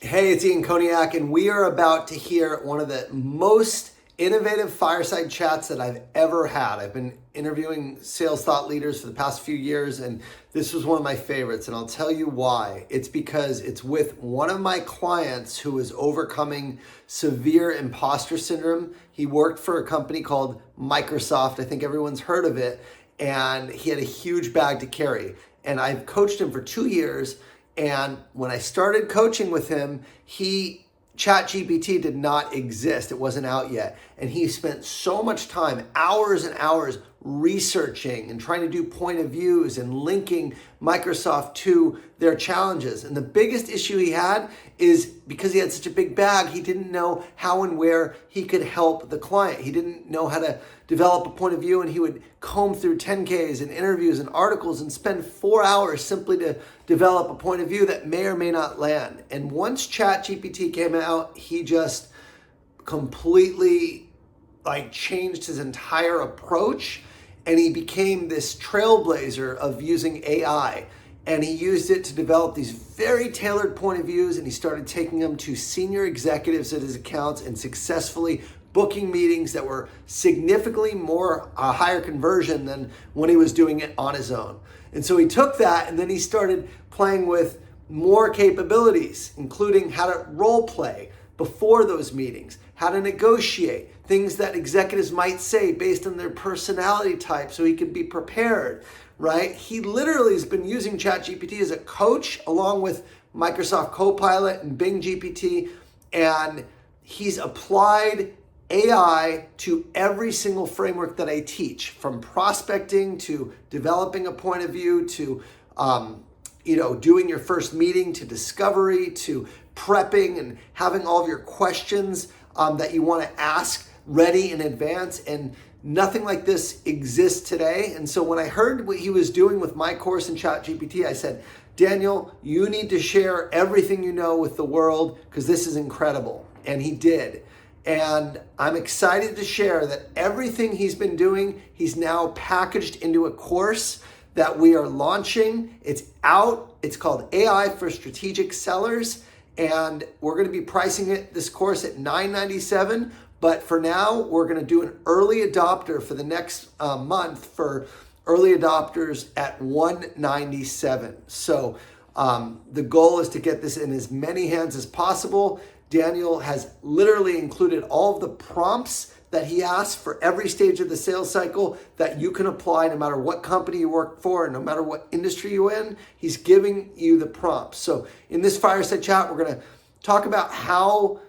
Hey, it's Ian Koniak, and we are about to hear one of the most innovative fireside chats that I've ever had. I've been interviewing sales thought leaders for the past few years, and this was one of my favorites, and I'll tell you why. It's because it's with one of my clients who is overcoming severe imposter syndrome. He worked for a company called Microsoft. I think everyone's heard of it, and he had a huge bag to carry. And I've coached him for 2 years. And when I started coaching with him, ChatGPT did not exist. It wasn't out yet. And he spent so much time, hours and hours, researching and trying to do point of views and linking Microsoft to their challenges. And the biggest issue he had is because he had such a big bag, he didn't know how and where he could help the client. He didn't know how to develop a point of view, and he would comb through 10Ks and interviews and articles and spend 4 hours simply to develop a point of view that may or may not land. And once ChatGPT came out, he just completely changed his entire approach, and he became this trailblazer of using AI. And he used it to develop these very tailored point of views, and he started taking them to senior executives at his accounts and successfully booking meetings that were significantly more higher conversion than when he was doing it on his own. And so he took that, and then he started playing with more capabilities, including how to role play before those meetings, how to negotiate, things that executives might say based on their personality type so he could be prepared, right? He literally has been using ChatGPT as a coach along with Microsoft Copilot and Bing GPT, and he's applied AI to every single framework that I teach, from prospecting to developing a point of view to doing your first meeting, to discovery, to prepping and having all of your questions that you want to ask ready in advance. And nothing like this exists today. And so when I heard what he was doing with my course in ChatGPT, I said, Daniel, you need to share everything you know with the world because this is incredible. And he did. And I'm excited to share that everything he's been doing, he's now packaged into a course that we are launching. It's out. It's called AI for Strategic Sellers. And we're going to be pricing this course at $997. But for now, we're going to do an early adopter for the next month for early adopters at $197. So the goal is to get this in as many hands as possible. Daniel has literally included all of the prompts that he asks for every stage of the sales cycle that you can apply no matter what company you work for and no matter what industry you're in. He's giving you the prompts. So in this fireside chat, we're going to talk about how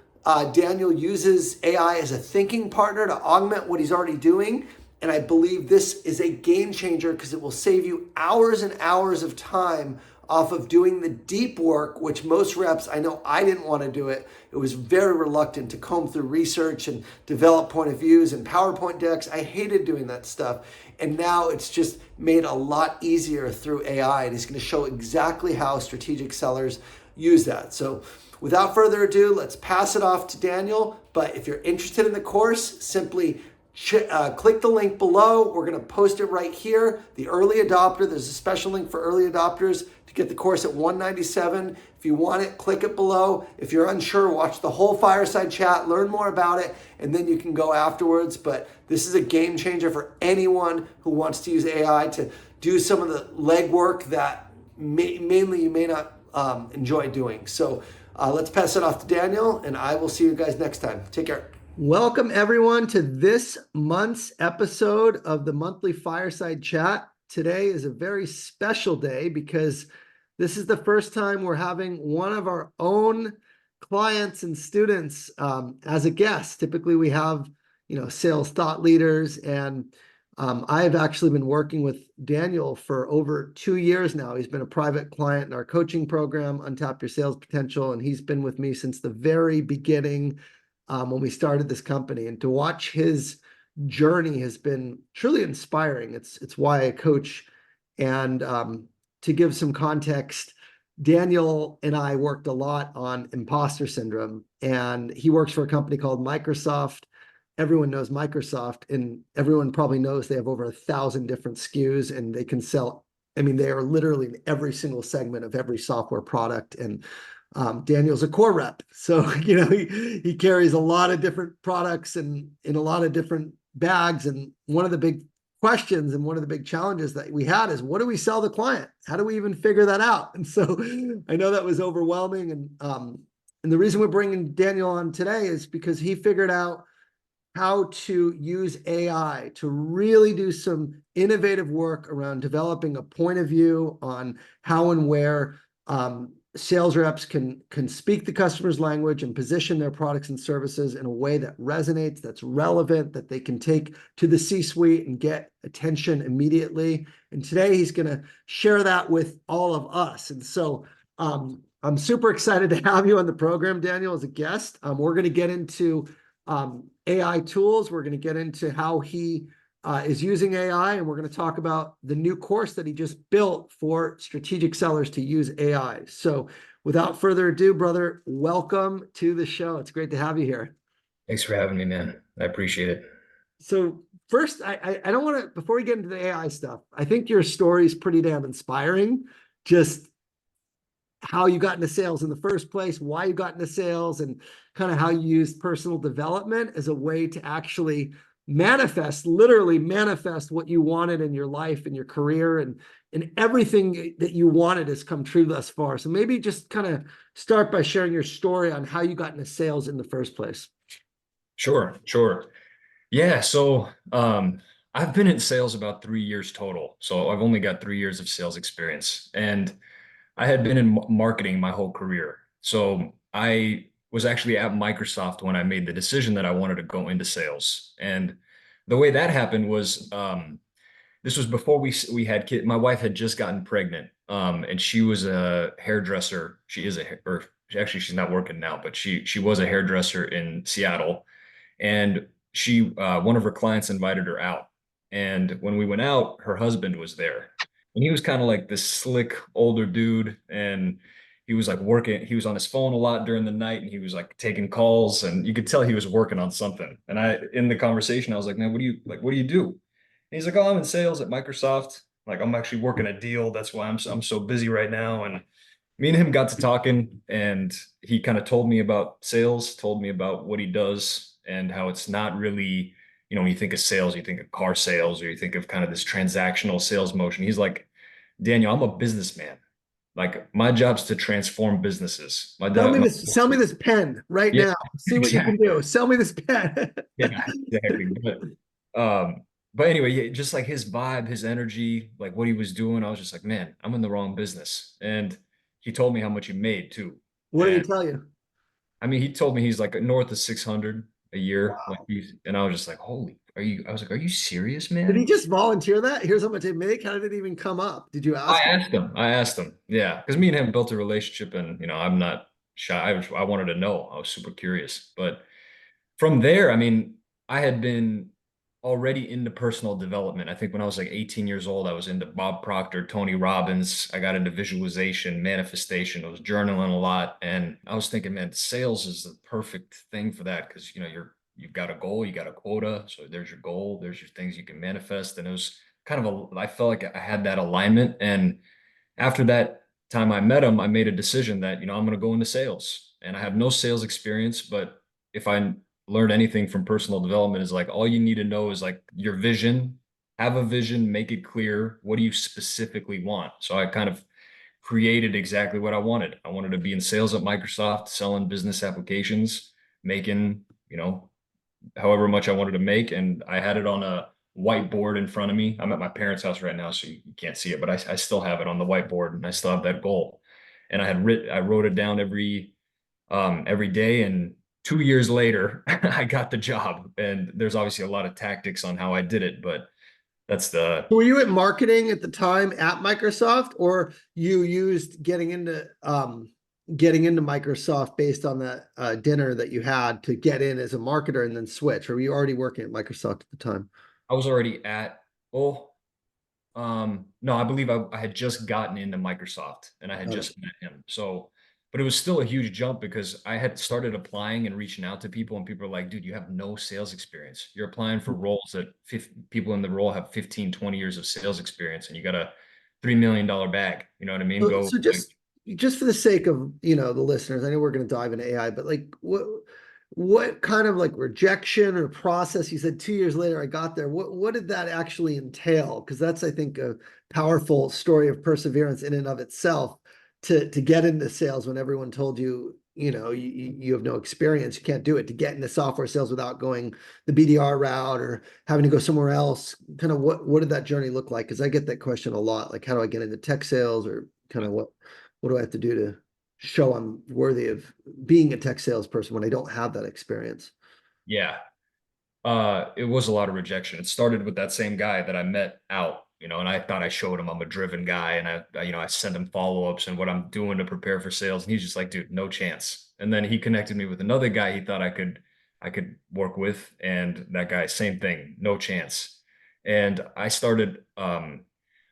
Daniel uses AI as a thinking partner to augment what he's already doing. And I believe this is a game changer because it will save you hours and hours of time off of doing the deep work, which most reps, I know I didn't want to do it. It was very reluctant to comb through research and develop point of views and PowerPoint decks. I hated doing that stuff. And now it's just made a lot easier through AI. And he's going to show exactly how strategic sellers use that. So without further ado, let's pass it off to Daniel. But if you're interested in the course, simply click the link below. We're going to post it right here. The early adopter, there's a special link for early adopters to get the course at $197. If you want it, click it below. If you're unsure, watch the whole fireside chat, learn more about it, and then you can go afterwards. But this is a game changer for anyone who wants to use AI to do some of the legwork that mainly you may not enjoy doing. So let's pass it off to Daniel, and I will see you guys next time. Take care. Welcome, everyone, to this month's episode of the monthly Fireside Chat. Today is a very special day because this is the first time we're having one of our own clients and students as a guest. Typically, we have, sales thought leaders, and I've actually been working with Daniel for over 2 years now. He's been a private client in our coaching program, Untap Your Sales Potential, and he's been with me since the very beginning when we started this company. And to watch his journey has been truly inspiring. It's why I coach. And to give some context, Daniel and I worked a lot on Imposter Syndrome, and he works for a company called Microsoft. Everyone knows Microsoft, and everyone probably knows they have over 1,000 different SKUs, and they can sell. I mean, they are literally in every single segment of every software product. And Daniel's a core rep. So, he carries a lot of different products and in a lot of different bags. And one of the big questions and one of the big challenges that we had is, what do we sell the client? How do we even figure that out? And so I know that was overwhelming. And the reason we're bringing Daniel on today is because he figured out how to use AI to really do some innovative work around developing a point of view on how and where sales reps can speak the customer's language and position their products and services in a way that resonates, that's relevant, that they can take to the C-suite and get attention immediately. And today he's going to share that with all of us. And so I'm super excited to have you on the program, Daniel, as a guest. We're going to get into AI tools. We're going to get into how he is using AI, and we're going to talk about the new course that he just built for strategic sellers to use AI. So without further ado, brother, welcome to the show. It's great to have you here. Thanks for having me, man. I appreciate it. So first, I don't want to, before we get into the AI stuff, I think your story is pretty damn inspiring. Just how you got into sales in the first place, why you got into sales, and kind of how you used personal development as a way to actually manifest, literally manifest what you wanted in your life and your career, and everything that you wanted has come true thus far. So maybe just kind of start by sharing your story on how you got into sales in the first place. Sure. Yeah, so I've been in sales about 3 years total. So I've only got 3 years of sales experience. And I had been in marketing my whole career. So I was actually at Microsoft when I made the decision that I wanted to go into sales. And the way that happened was this was before we had kids. My wife had just gotten pregnant, and she was a hairdresser. She is or actually she's not working now, but she was a hairdresser in Seattle, and she one of her clients invited her out. And when we went out, her husband was there, and he was kind of like this slick older dude, and he was like working. He was on his phone a lot during the night, and he was like taking calls, and you could tell he was working on something. And in the conversation, I was like, "Man, what do you like? What do you do?" And he's like, "Oh, I'm in sales at Microsoft. Like, I'm actually working a deal. That's why I'm so busy right now." And me and him got to talking, and he kind of told me about sales, told me about what he does, and how it's not really, when you think of sales, you think of car sales, or you think of kind of this transactional sales motion. He's like, "Daniel, I'm a businessman. Like, my job's to transform businesses. Sell me this pen right Yeah, now. See what you can exactly. do. Sell me this pen. Yeah, exactly. But anyway, yeah, just like his vibe, his energy, like what he was doing, I was just like, man, I'm in the wrong business. And he told me how much he made too. What did he And tell you? I mean, he told me he's like north of 600 a year. Like Wow. and I was just like, holy, I was like, are you serious, Did he man? just volunteer that? Here's how much I make. How did it even come up? Did you ask him? I asked him. Yeah. Because me and him built a relationship, and, I'm not shy. I wanted to know. I was super curious. But from there, I mean, I had been already into personal development. I think when I was like 18 years old, I was into Bob Proctor, Tony Robbins. I got into visualization, manifestation. I was journaling a lot. And I was thinking, man, sales is the perfect thing for that because, you've got a goal, you got a quota. So there's your goal, there's your things you can manifest. And it was kind of I felt like I had that alignment. And after that time I met him, I made a decision that, I'm going to go into sales. And I have no sales experience, but if I learned anything from personal development is like all you need to know is like your vision, have a vision, make it clear. What do you specifically want? So I kind of created exactly what I wanted. I wanted to be in sales at Microsoft, selling business applications, making, however much I wanted to make. And I had it on a whiteboard in front of me. I'm at my parents' house right now, so you can't see it, but I still have it on the whiteboard, and I still have that goal. And I wrote it down every day. And 2 years later, I got the job. And there's obviously a lot of tactics on how I did it, but that's the Were you at marketing at the time at Microsoft, or you used getting into Microsoft based on the dinner that you had to get in as a marketer and then switch? Or were you already working at Microsoft at the time? I was already at oh no, I believe I had just gotten into Microsoft, and I had Got it. just met him. So, but it was still a huge jump because I had started applying and reaching out to people, and people are like, dude, you have no sales experience. You're applying for roles that people in the role have 15, 20 years of sales experience, and you got a $3 million bag. You know what I mean? So, Go so just like, just for the sake of, the listeners, I know we're going to dive into AI, but like what kind of like rejection or process? You said 2 years later I got there. What did that actually entail? Because that's, I think, a powerful story of perseverance in and of itself to get into sales when everyone told you, you have no experience, you can't do it, to get into software sales without going the BDR route or having to go somewhere else. Kind of what did that journey look like? Because I get that question a lot. Like, how do I get into tech sales, or kind of what do I have to do to show I'm worthy of being a tech salesperson when I don't have that experience? Yeah. It was a lot of rejection. It started with that same guy that I met out, and I thought I showed him I'm a driven guy, and I sent him follow-ups and what I'm doing to prepare for sales. And he's just like, dude, no chance. And then he connected me with another guy he thought I could work with, and that guy, same thing, no chance. And I started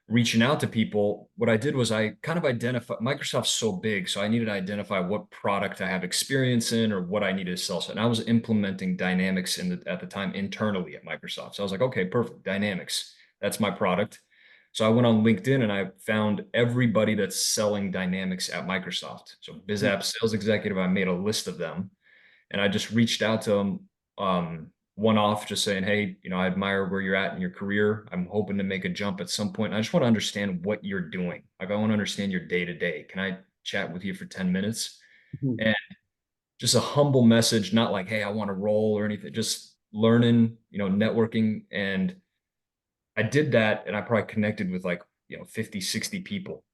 reaching out to people. What I did was I kind of identified, Microsoft's so big, so I needed to identify what product I have experience in or what I needed to sell. So, and I was implementing Dynamics at the time internally at Microsoft. So I was like, okay, perfect, Dynamics, that's my product. So I went on LinkedIn and I found everybody that's selling Dynamics at Microsoft. So BizApp sales executive, I made a list of them, and I just reached out to them one off, just saying, hey, I admire where you're at in your career. I'm hoping to make a jump at some point. I just want to understand what you're doing. Like, I want to understand your day to day. Can I chat with you for 10 minutes? Mhm. And just a humble message, not like, hey, I want to roll or anything, just learning, networking. And I did that, and I probably connected with like, 50, 60 people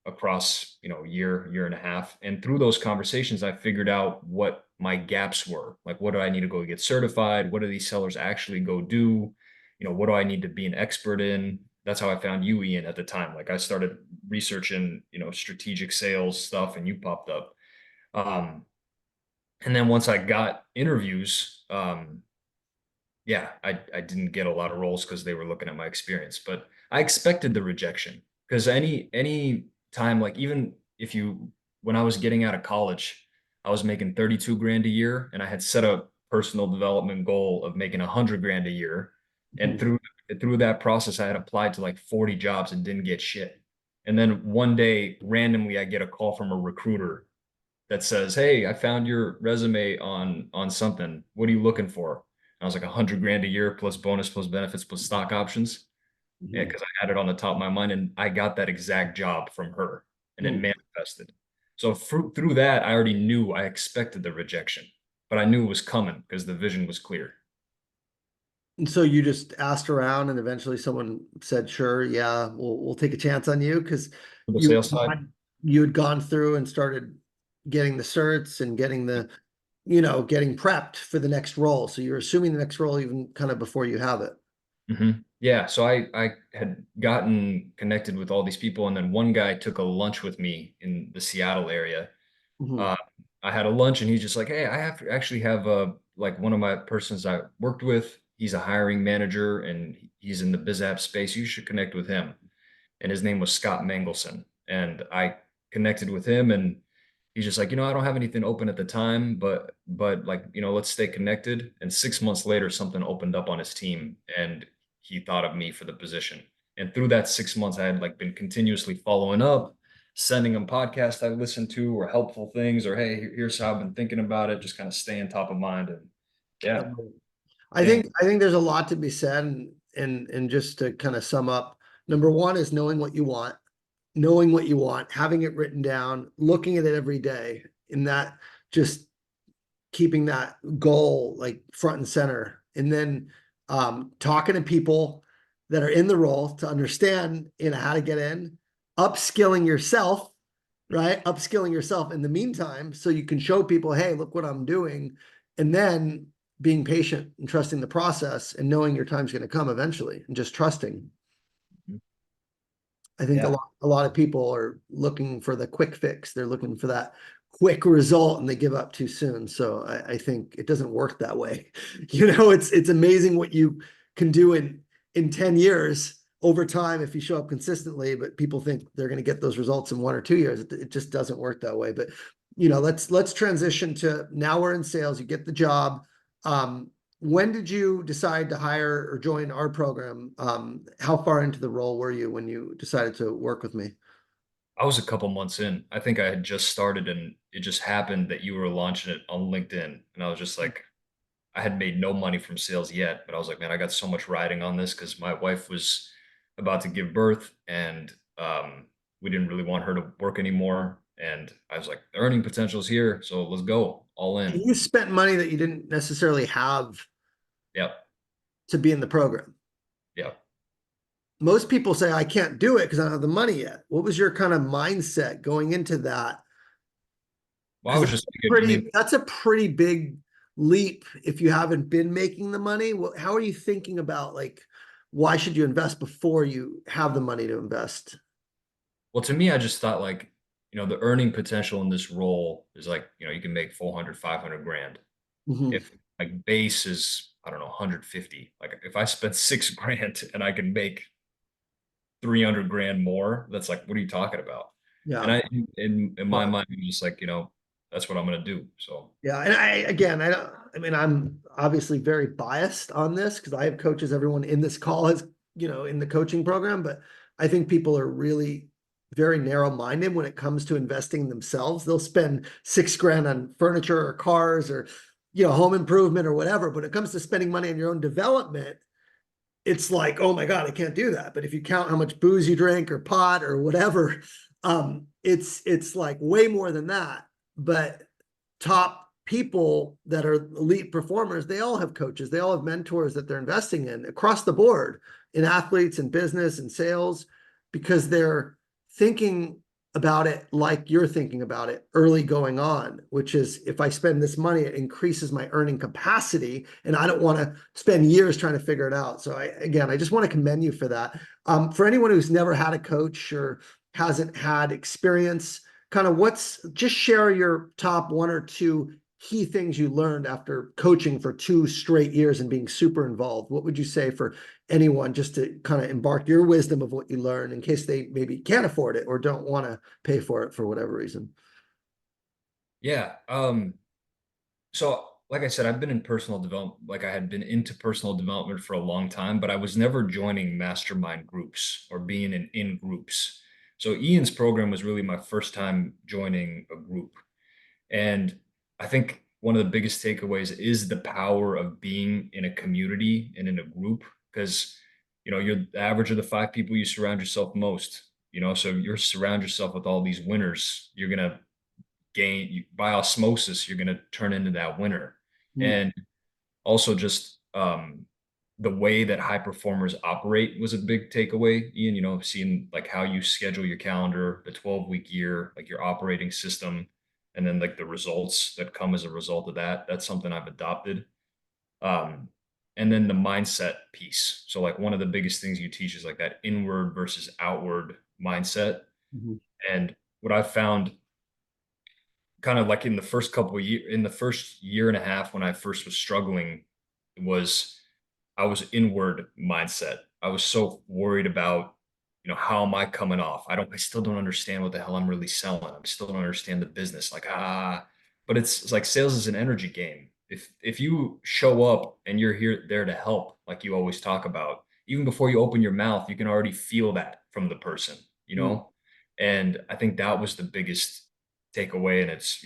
across, year and a half. And through those conversations, I figured out what my gaps were. Like, what do I need to go get certified? What do these sellers actually go do? What do I need to be an expert in? That's how I found you, Ian, at the time. Like, I started researching, strategic sales stuff, and you popped up. Um, and then once I got interviews, yeah, I didn't get a lot of roles because they were looking at my experience, but I expected the rejection because any time, like, even if you when I was getting out of college, I was making 32 grand a year, and I had set a personal development goal of making 100 grand a year. And Mhm. through that process, I had applied to like 40 jobs and didn't get shit. And then one day, randomly, I get a call from a recruiter that says, "Hey, I found your resume on something. What are you looking for?" And I was like, 100 grand a year plus bonus plus benefits plus stock options. Yeah, Mhm. because I had it on the top of my mind, and I got that exact job from her, and it Mhm. manifested. So through that, I already knew I expected the rejection, but I knew it was coming because the vision was clear. And so you just asked around, and eventually someone said, "Sure, yeah, we'll take a chance on you," because For the you sales side. you had gone through and started getting the certs and getting getting prepped for the next role. So you're assuming the next role even kind of before you have it. Yeah, so I had gotten connected with all these people, and then one guy took a lunch with me in the Seattle area. Mhm. uh, I had a lunch, and he's just like, "Hey, I have to actually have like one of my persons I worked with. He's a hiring manager, and he's in the biz app space. You should connect with him." And his name was Scott Mangelson. And I connected with him, and he's just like, I don't have anything open at the time, but like, let's stay connected. And 6 months later, something opened up on his team, and he thought of me for the position. And through that 6 months, I had like been continuously following up, sending him podcasts I listened to or helpful things, or hey, here's how I've been thinking about it, just kind of staying top of mind. And yeah, I dang. think there's a lot to be said, and just to kind of sum up, number one is knowing what you want, having it written down, looking at it every day, and that just keeping that goal like front and center, and then talking to people that are in the role to understand how to get in, upskilling yourself, right? Upskilling yourself in the meantime so you can show people, hey, look what I'm doing, and then being patient and trusting the process and knowing your time's going to come eventually and just trusting. I think Yeah. a lot of people are looking for the quick fix. They're looking for that quick result and they give up too soon. So I think it doesn't work that way. It's amazing what you can do in 10 years over time if you show up consistently, but people think they're going to get those results in 1 or 2 years. It just doesn't work that way. But let's transition to now we're in sales, you get the job. When did you decide to hire or join our program? How far into the role were you when you decided to work with me? I was a couple months in. I think I had just started and it just happened that you were launching it on LinkedIn. And I was just like, I had made no money from sales yet, but I was like, man, I got so much riding on this because my wife was about to give birth and we didn't really want her to work anymore. And I was like, the earning potential's here. So let's go all in. You spent money that you didn't necessarily have Yep. to be in the program. Yep. Most people say, I can't do it because I don't have the money yet. What was your kind of mindset going into that? Well, I Because was just thinking, I mean, that's a pretty big leap if you haven't been making the money. How are you thinking about like why should you invest before you have the money to invest? well, to me, I just thought like, the earning potential in this role is like, you can make 400, 500 grand. Mhm. If like base is, I don't know, 150, like if I spend 6 grand and I can make 300 grand more, that's like, what are you talking about? And Yeah. in my mind, I'm just like, that's what I'm going to do. So Yeah, and again, I don't. I mean, I'm obviously very biased on this because I have coaches. Everyone in this call is, in the coaching program, but I think people are really very narrow-minded when it comes to investing in themselves. They'll spend 6 grand on furniture or cars or, home improvement or whatever. But when it comes to spending money on your own development, it's like, oh my God, I can't do that. But if you count how much booze you drink or pot or whatever, it's like way more than that. But top people that are elite performers, they all have coaches, they all have mentors that they're investing in across the board in athletes and business and sales because they're thinking about it like you're thinking about it early going on, which is if I spend this money, it increases my earning capacity and I don't want to spend years trying to figure it out. So I just want to commend you for that. For anyone who's never had a coach or hasn't had experience, kind of just share your top one or two key things you learned after coaching for 2 straight years and being super involved. What would you say for anyone just to kind of embark your wisdom of what you learned in case they maybe can't afford it or don't want to pay for it for whatever reason? yeah. So like I said, I've been in personal development, like I had been into personal development for a long time, but I was never joining mastermind groups or being in groups. So Ian's program was really my first time joining a group. And I think one of the biggest takeaways is the power of being in a community and in a group because, you're the average of the 5 people you surround yourself most, so you surround yourself with all these winners, you're going to gain by osmosis, you're going to turn into that winner. Mm. And also just the way that high performers operate was a big takeaway, Ian, seeing like how you schedule your calendar, the 12-week year, like your operating system, and then like the results that come as a result of that. That's something I've adopted. Um, and then the mindset piece. So like one of the biggest things you teach is like that inward versus outward mindset. Mhm. And what I've found kind of like in the first couple of years, in the first year and a half when I first was struggling, was I was inward mindset. I was so worried about, how am I coming off? I still don't understand what the hell I'm really selling. I still don't understand the business. Like, but it's like sales is an energy game. If you show up and you're there to help, like you always talk about, even before you open your mouth, you can already feel that from the person, you Mm. know? And I think that was the biggest takeaway. And it's,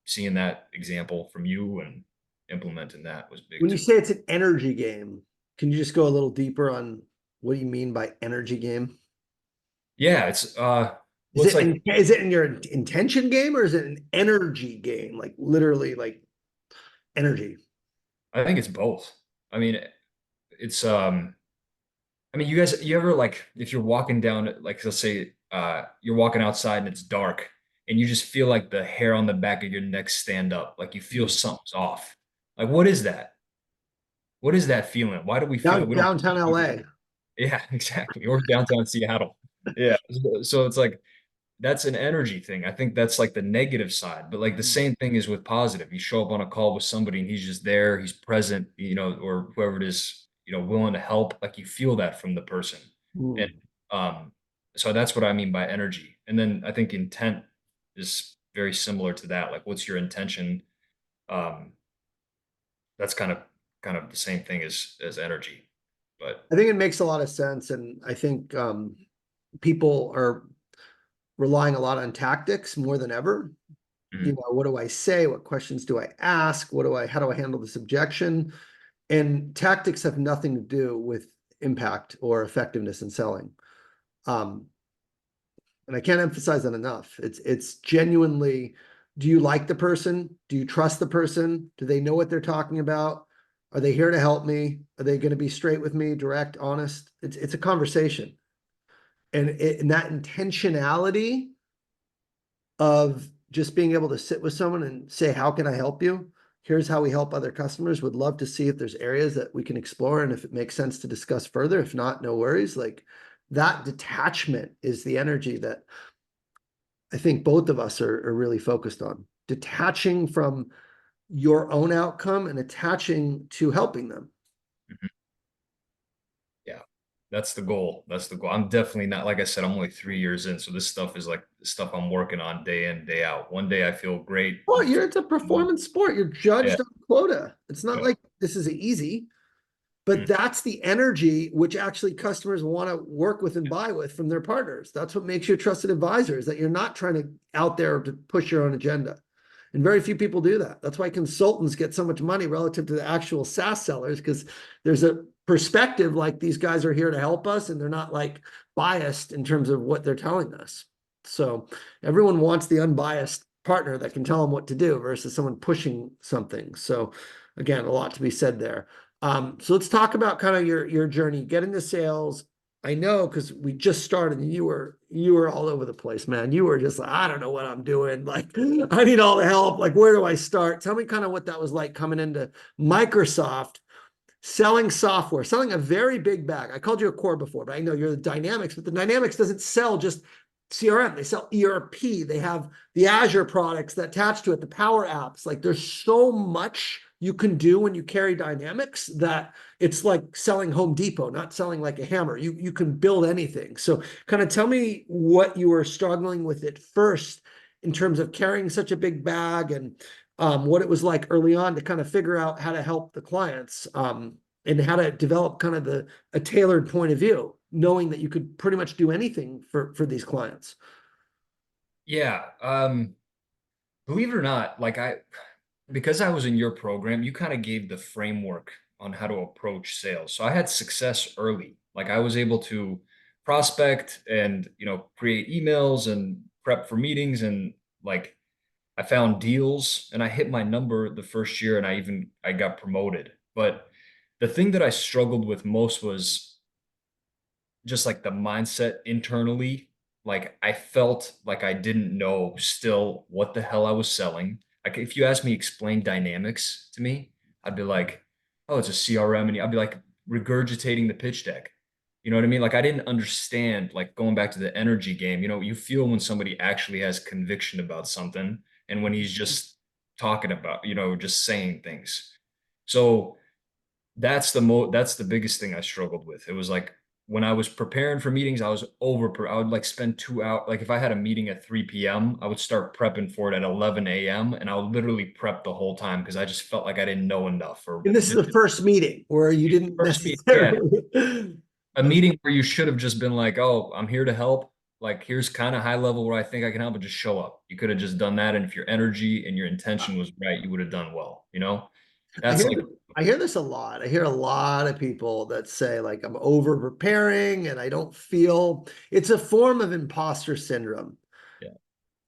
seeing that example from you and implementing that was big When you too. say it's an energy game, can you just go a little deeper on what do you mean by energy game? Yeah, it's Is well, it's it like is it in your intention game or is it an energy game? Like literally like energy. I think it's both. I mean, it's I mean, you ever like if you're walking down, like let's say you're walking outside and it's dark and you just feel like the hair on the back of your neck stand up, like you feel something's off. Like what is that? What is that feeling? Why do we feel it? We don't. Downtown LA. Yeah, exactly. Or downtown Seattle. Yeah. So it's like that's an energy thing. I think that's like the negative side, but like the same thing is with positive. You show up on a call with somebody and he's just there, he's present, or whoever it is, willing to help. Like you feel that from the person. And Mm. um, so that's what I mean by energy. And then I think intent is very similar to that. Like what's your intention? Um, that's kind of the same thing as energy. But I think it makes a lot of sense. And I think people are relying a lot on tactics more than ever. You Mhm. know, what do I say? What questions do I ask? How do I handle this objection? And tactics have nothing to do with impact or effectiveness in selling. Um, and I can't emphasize that enough. It's genuinely, do you like the person? Do you trust the person? Do they know what they're talking about? Are they here to help me? Are they going to be straight with me, direct, honest? It's a conversation. And that intentionality of just being able to sit with someone and say, how can I help you? Here's how we help other customers. Would love to see if there's areas that we can explore and if it makes sense to discuss further. If not, no worries. Like that detachment is the energy that I think both of us are really focused on. Detaching from your own outcome and attaching to helping them. Mhm. Yeah, that's the goal. That's the goal. I'm definitely not, like I said, I'm only 3 years in. So this stuff is like the stuff I'm working on day in, day out. One day I feel great. Well, I'm it's a performance sport. You're yeah, judged on quota. It's not yeah. like this is easy. But Mhm. that's the energy which actually customers want to work with and buy with from their partners. That's what makes you a trusted advisor, is that you're not trying to out there to push your own agenda. And very few people do that. That's why consultants get so much money relative to the actual SaaS sellers, because there's a perspective like these guys are here to help us and they're not like biased in terms of what they're telling us. So everyone wants the unbiased partner that can tell them what to do versus someone pushing something. So again, a lot to be said there. So let's talk about kind of your journey, get into sales. I know because we just started and you were all over the place, man. You were just like, I don't know what I'm doing. Like, I need all the help. Like, where do I start? Tell me kind of what that was like coming into Microsoft, selling software, selling a very big bag. I called you a core before, but I know you're the Dynamics, but the Dynamics doesn't sell just CRM. They sell ERP. They have the Azure products that attach to it, the Power Apps. Like there's so much you can do when you carry Dynamics that it's like selling Home Depot, not selling like a hammer. You can build anything. So kind of tell me what you were struggling with at first in terms of carrying such a big bag and what it was like early on to kind of figure out how to help the clients and how to develop kind of a tailored point of view, knowing that you could pretty much do anything for these clients. Yeah. Believe it or not, because I was in your program, you kind of gave the framework on how to approach sales. So I had success early. Like I was able to prospect and, create emails and prep for meetings and like I found deals and I hit my number the first year and I got promoted. But the thing that I struggled with most was just like the mindset internally. Like I felt like I didn't know still what the hell I was selling. Like if you ask me explain dynamics to me, I'd be like, oh, it's a CRM, and I'd be like regurgitating the pitch deck. You know what I mean? Like I didn't understand, like going back to the energy game, you feel when somebody actually has conviction about something and when he's just talking about, just saying things. So that's the biggest thing I struggled with. It was like when I was preparing for meetings, I would like spend 2 hours. Like if I had a meeting at 3 p.m., I would start prepping for it at 11 a.m. and I would literally prep the whole time because I just felt like I didn't know enough or And this is the didn't first meeting where you didn't first meeting. Yeah. necessarily. A Okay. meeting where you should have just been like, oh, I'm here to help. Like here's kind of high level where I think I can help, and just show up. You could have just done that. And if your energy and your intention was right, you would have done well, I That's hear like, I hear this a lot. I hear a lot of people that say like I'm over preparing and I don't feel it's a form of imposter syndrome. yeah.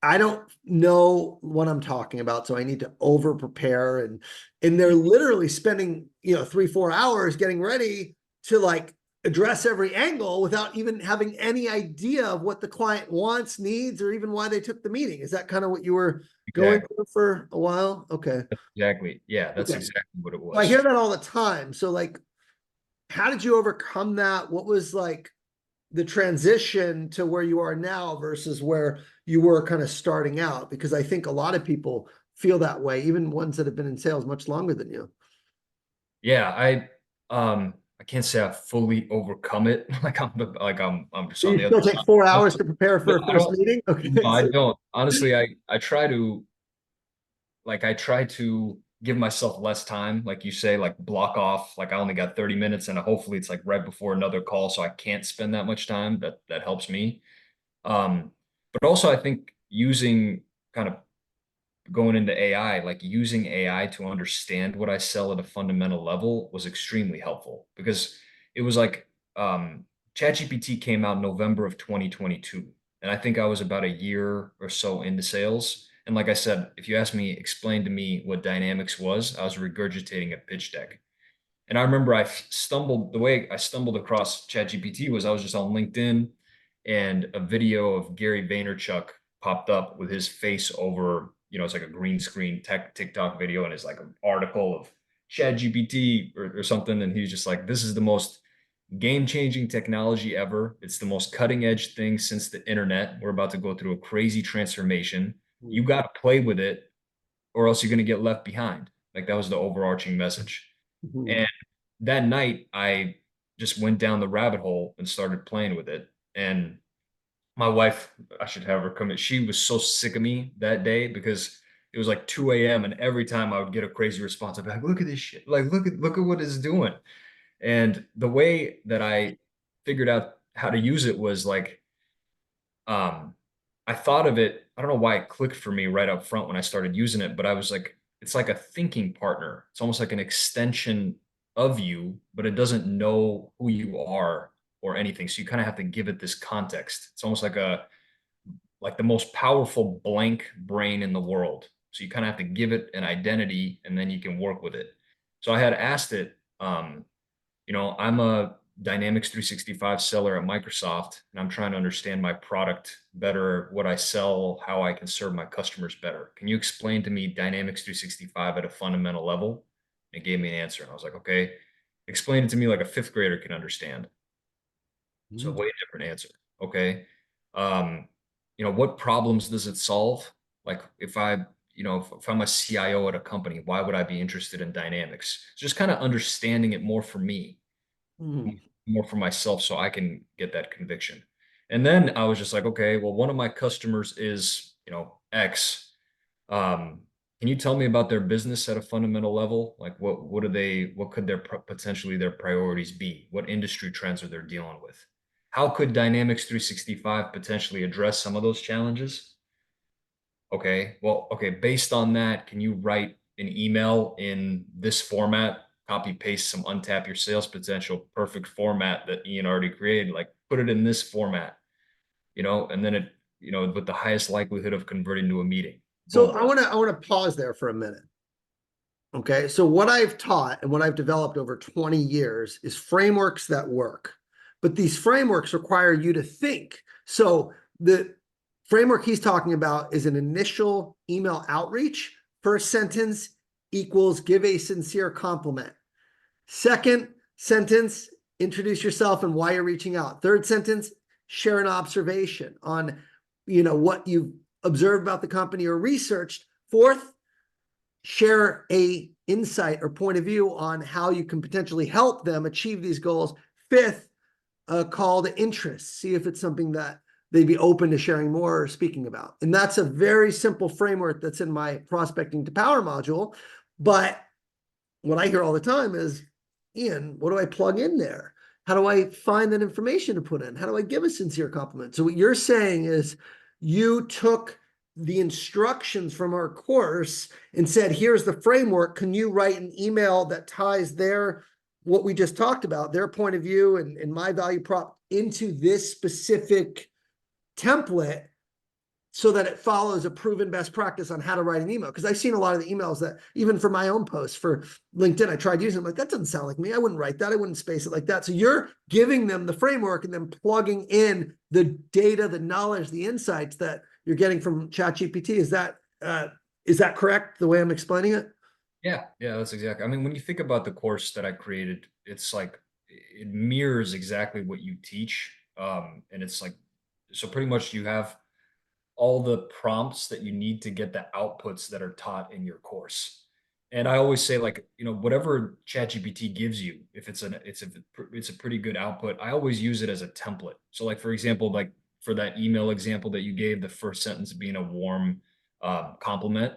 I don't know what I'm talking about, so I need to over prepare and they're literally spending 3-4 hours getting ready to like address every angle without even having any idea of what the client wants, needs, or even why they took the meeting. Is that kind of what you were going Exactly. through for a while? Okay. Exactly. Yeah, that's Okay. exactly what it So I hear was. that all the time. So like, how did you overcome that? What was like the transition to where you are now versus where you were kind of starting out? Because I think a lot of people feel that way, even ones that have been in sales much longer than you. Yeah, I can't say I've fully overcome it. I'm just Do on you the other still take side. 4 hours to prepare for a I first don't meeting? no, Okay. I don't. Honestly, I try to give myself less time, like you say, like block off, like I only got 30 minutes and hopefully it's like right before another call so I can't spend that much time. That helps me. Um, But also, I think using kind of going into AI, like using AI to understand what I sell at a fundamental level was extremely helpful because it was like ChatGPT came out November of 2022. And I think I was about a year or so into sales. And like I said, if you asked me, explain to me what Dynamics was, I was regurgitating a pitch deck. And I remember the way I stumbled across ChatGPT was I was just on LinkedIn and a video of Gary Vaynerchuk popped up with his face over, it's like a green screen TikTok video and it's like an article of ChatGPT or something. And he's just like, this is the most game-changing technology ever. It's the most cutting-edge thing since the internet. We're about to go through a crazy transformation. You got to play with it or else you're going to get left behind. Like that was the overarching message. Mhm. And that night, I just went down the rabbit hole and started playing with it. And my wife, I should have her come in. She was so sick of me that day because it was like 2 a.m. and every time I would get a crazy response, I'd be like, look at this shit. Like, look at what it's doing. And the way that I figured out how to use it was like um, I thought of it, I don't know why it clicked for me right up front when I started using it, but I was like, it's like a thinking partner. It's almost like an extension of you, but it doesn't know who you are or anything. So you kind of have to give it this context. It's almost like the most powerful blank brain in the world. So you kind of have to give it an identity and then you can work with it. So I had asked it, I'm a Dynamics 365 seller at Microsoft, and I'm trying to understand my product better, what I sell, how I can serve my customers better. Can you explain to me Dynamics 365 at a fundamental level? It gave me an answer, and I was like, okay, explain it to me like a fifth grader can understand. So Mhm. way different answer. Okay. Um, what problems does it solve? Like if I'm a CIO at a company, why would I be interested in Dynamics? Just kind of understanding it more for me Mhm. more for myself so I can get that conviction. And then I was just like, okay, well, one of my customers is, X. Um, can you tell me about their business at a fundamental level? Like what could potentially their priorities be? What industry trends are they dealing with? How could Dynamics 365 potentially address some of those challenges? Okay, well, okay, based on that, can you write an email in this format, copy paste some untap your sales potential, perfect format that Ian already created, like put it in this format, and then with the highest likelihood of converting to a meeting. So Boom. I want to pause there for a minute. Okay, so what I've taught and what I've developed over 20 years is frameworks that work. But these frameworks require you to think. So the framework he's talking about is an initial email outreach. First sentence equals give a sincere compliment. Second sentence, introduce yourself and why you're reaching out. Third sentence, share an observation on what you've observed about the company or researched. Fourth, share a insight or point of view on how you can potentially help them achieve these goals. Fifth, a call to interest. See if it's something that they'd be open to sharing more or speaking about. And that's a very simple framework that's in my prospecting to power module. But what I hear all the time is, Ian, what do I plug in there? How do I find that information to put in? How do I give a sincere compliment? So what you're saying is you took the instructions from our course and said, here's the framework. Can you write an email that ties what we just talked about, their point of view and my value prop into this specific template so that it follows a proven best practice on how to write an email? Because I've seen a lot of the emails that even for my own posts for LinkedIn, I tried using them, like, that doesn't sound like me. I wouldn't write that. I wouldn't space it like that. So you're giving them the framework and then plugging in the data, the knowledge, the insights that you're getting from ChatGPT. Is that correct, the way I'm explaining it? Yeah, that's exactly. I mean, when you think about the course that I created, it's like it mirrors exactly what you teach. And it's like, so pretty much you have all the prompts that you need to get the outputs that are taught in your course. And I always say, like, whatever ChatGPT gives you, if it's a pretty good output, I always use it as a template. So like, for example, like for that email example that you gave, the first sentence being a warm compliment,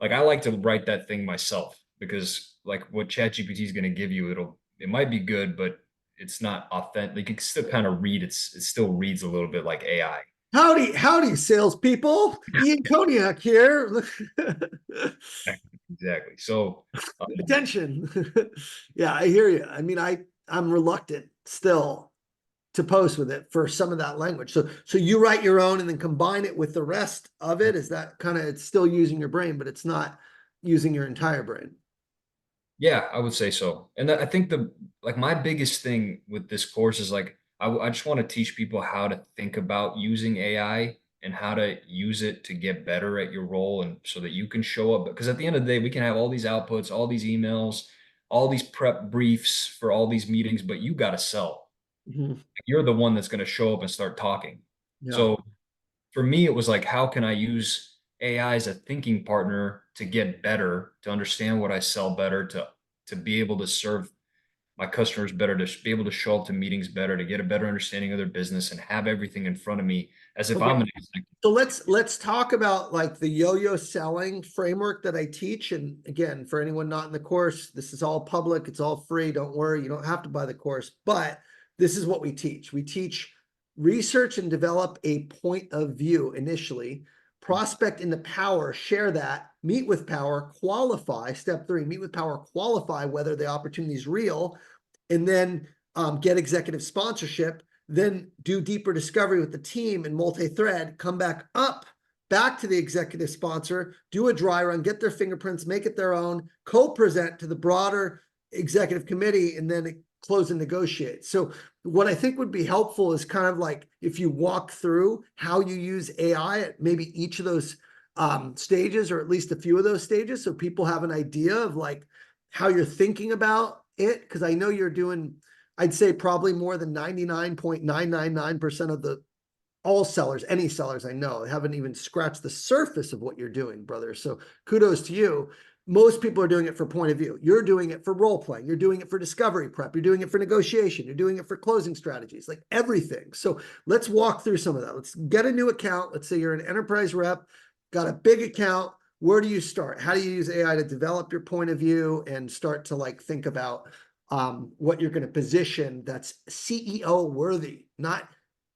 like I like to write that thing myself because like what ChatGPT is going to give you, it might be good, but it's not authentic. You can still kind of read it still reads a little bit like AI. Howdy, salespeople. Ian Cognac here. Exactly. So, Attention. Yeah, I hear you. I mean, I'm reluctant still to post with it for some of that language. So you write your own and then combine it with the rest of it. Is that kind of, it's still using your brain, but it's not using your entire brain? yeah, I would say so. And I think my biggest thing with this course is like, I just want to teach people how to think about using AI and how to use it to get better at your role and so that you can show up. Because at the end of the day, we can have all these outputs, all these emails, all these prep briefs for all these meetings, but you got to sell. Mhm. You're the one that's going to show up and start talking. Yeah. So for me, it was like, how can I use AI as a thinking partner to get better, to understand what I sell better, to be able to serve my customers better, to be able to show up to meetings better, to get a better understanding of their business and have everything in front of me as if Okay. I'm an executive. So let's talk about like the yo-yo selling framework that I teach. And again, for anyone not in the course, this is all public, it's all free. Don't worry, you don't have to buy the course, but this is what we teach. We teach research and develop a point of view initially, prospect into power, share that, meet with power, qualify. Step three, meet with power, qualify whether the opportunity is real, and then get executive sponsorship, then do deeper discovery with the team and multi-thread, come back to the executive sponsor, do a dry run, get their fingerprints, make it their own, co-present to the broader executive committee, and then close and negotiate. So what I think would be helpful is kind of like if you walk through how you use AI at maybe each of those stages, or at least a few of those stages, so people have an idea of like how you're thinking about it. Because I know you're doing, I'd say probably more than 99.999% of the all sellers, any sellers I know, haven't even scratched the surface of what you're doing, brother. So kudos to you. Most people are doing it for point of view. You're doing it for role playing. You're doing it for discovery prep. You're doing it for negotiation. You're doing it for closing strategies, like everything. So let's walk through some of that. Let's get a new account. Let's say you're an enterprise rep, got a big account. Where do you start? How do you use AI to develop your point of view and start to like think about what you're going to position that's CEO worthy, not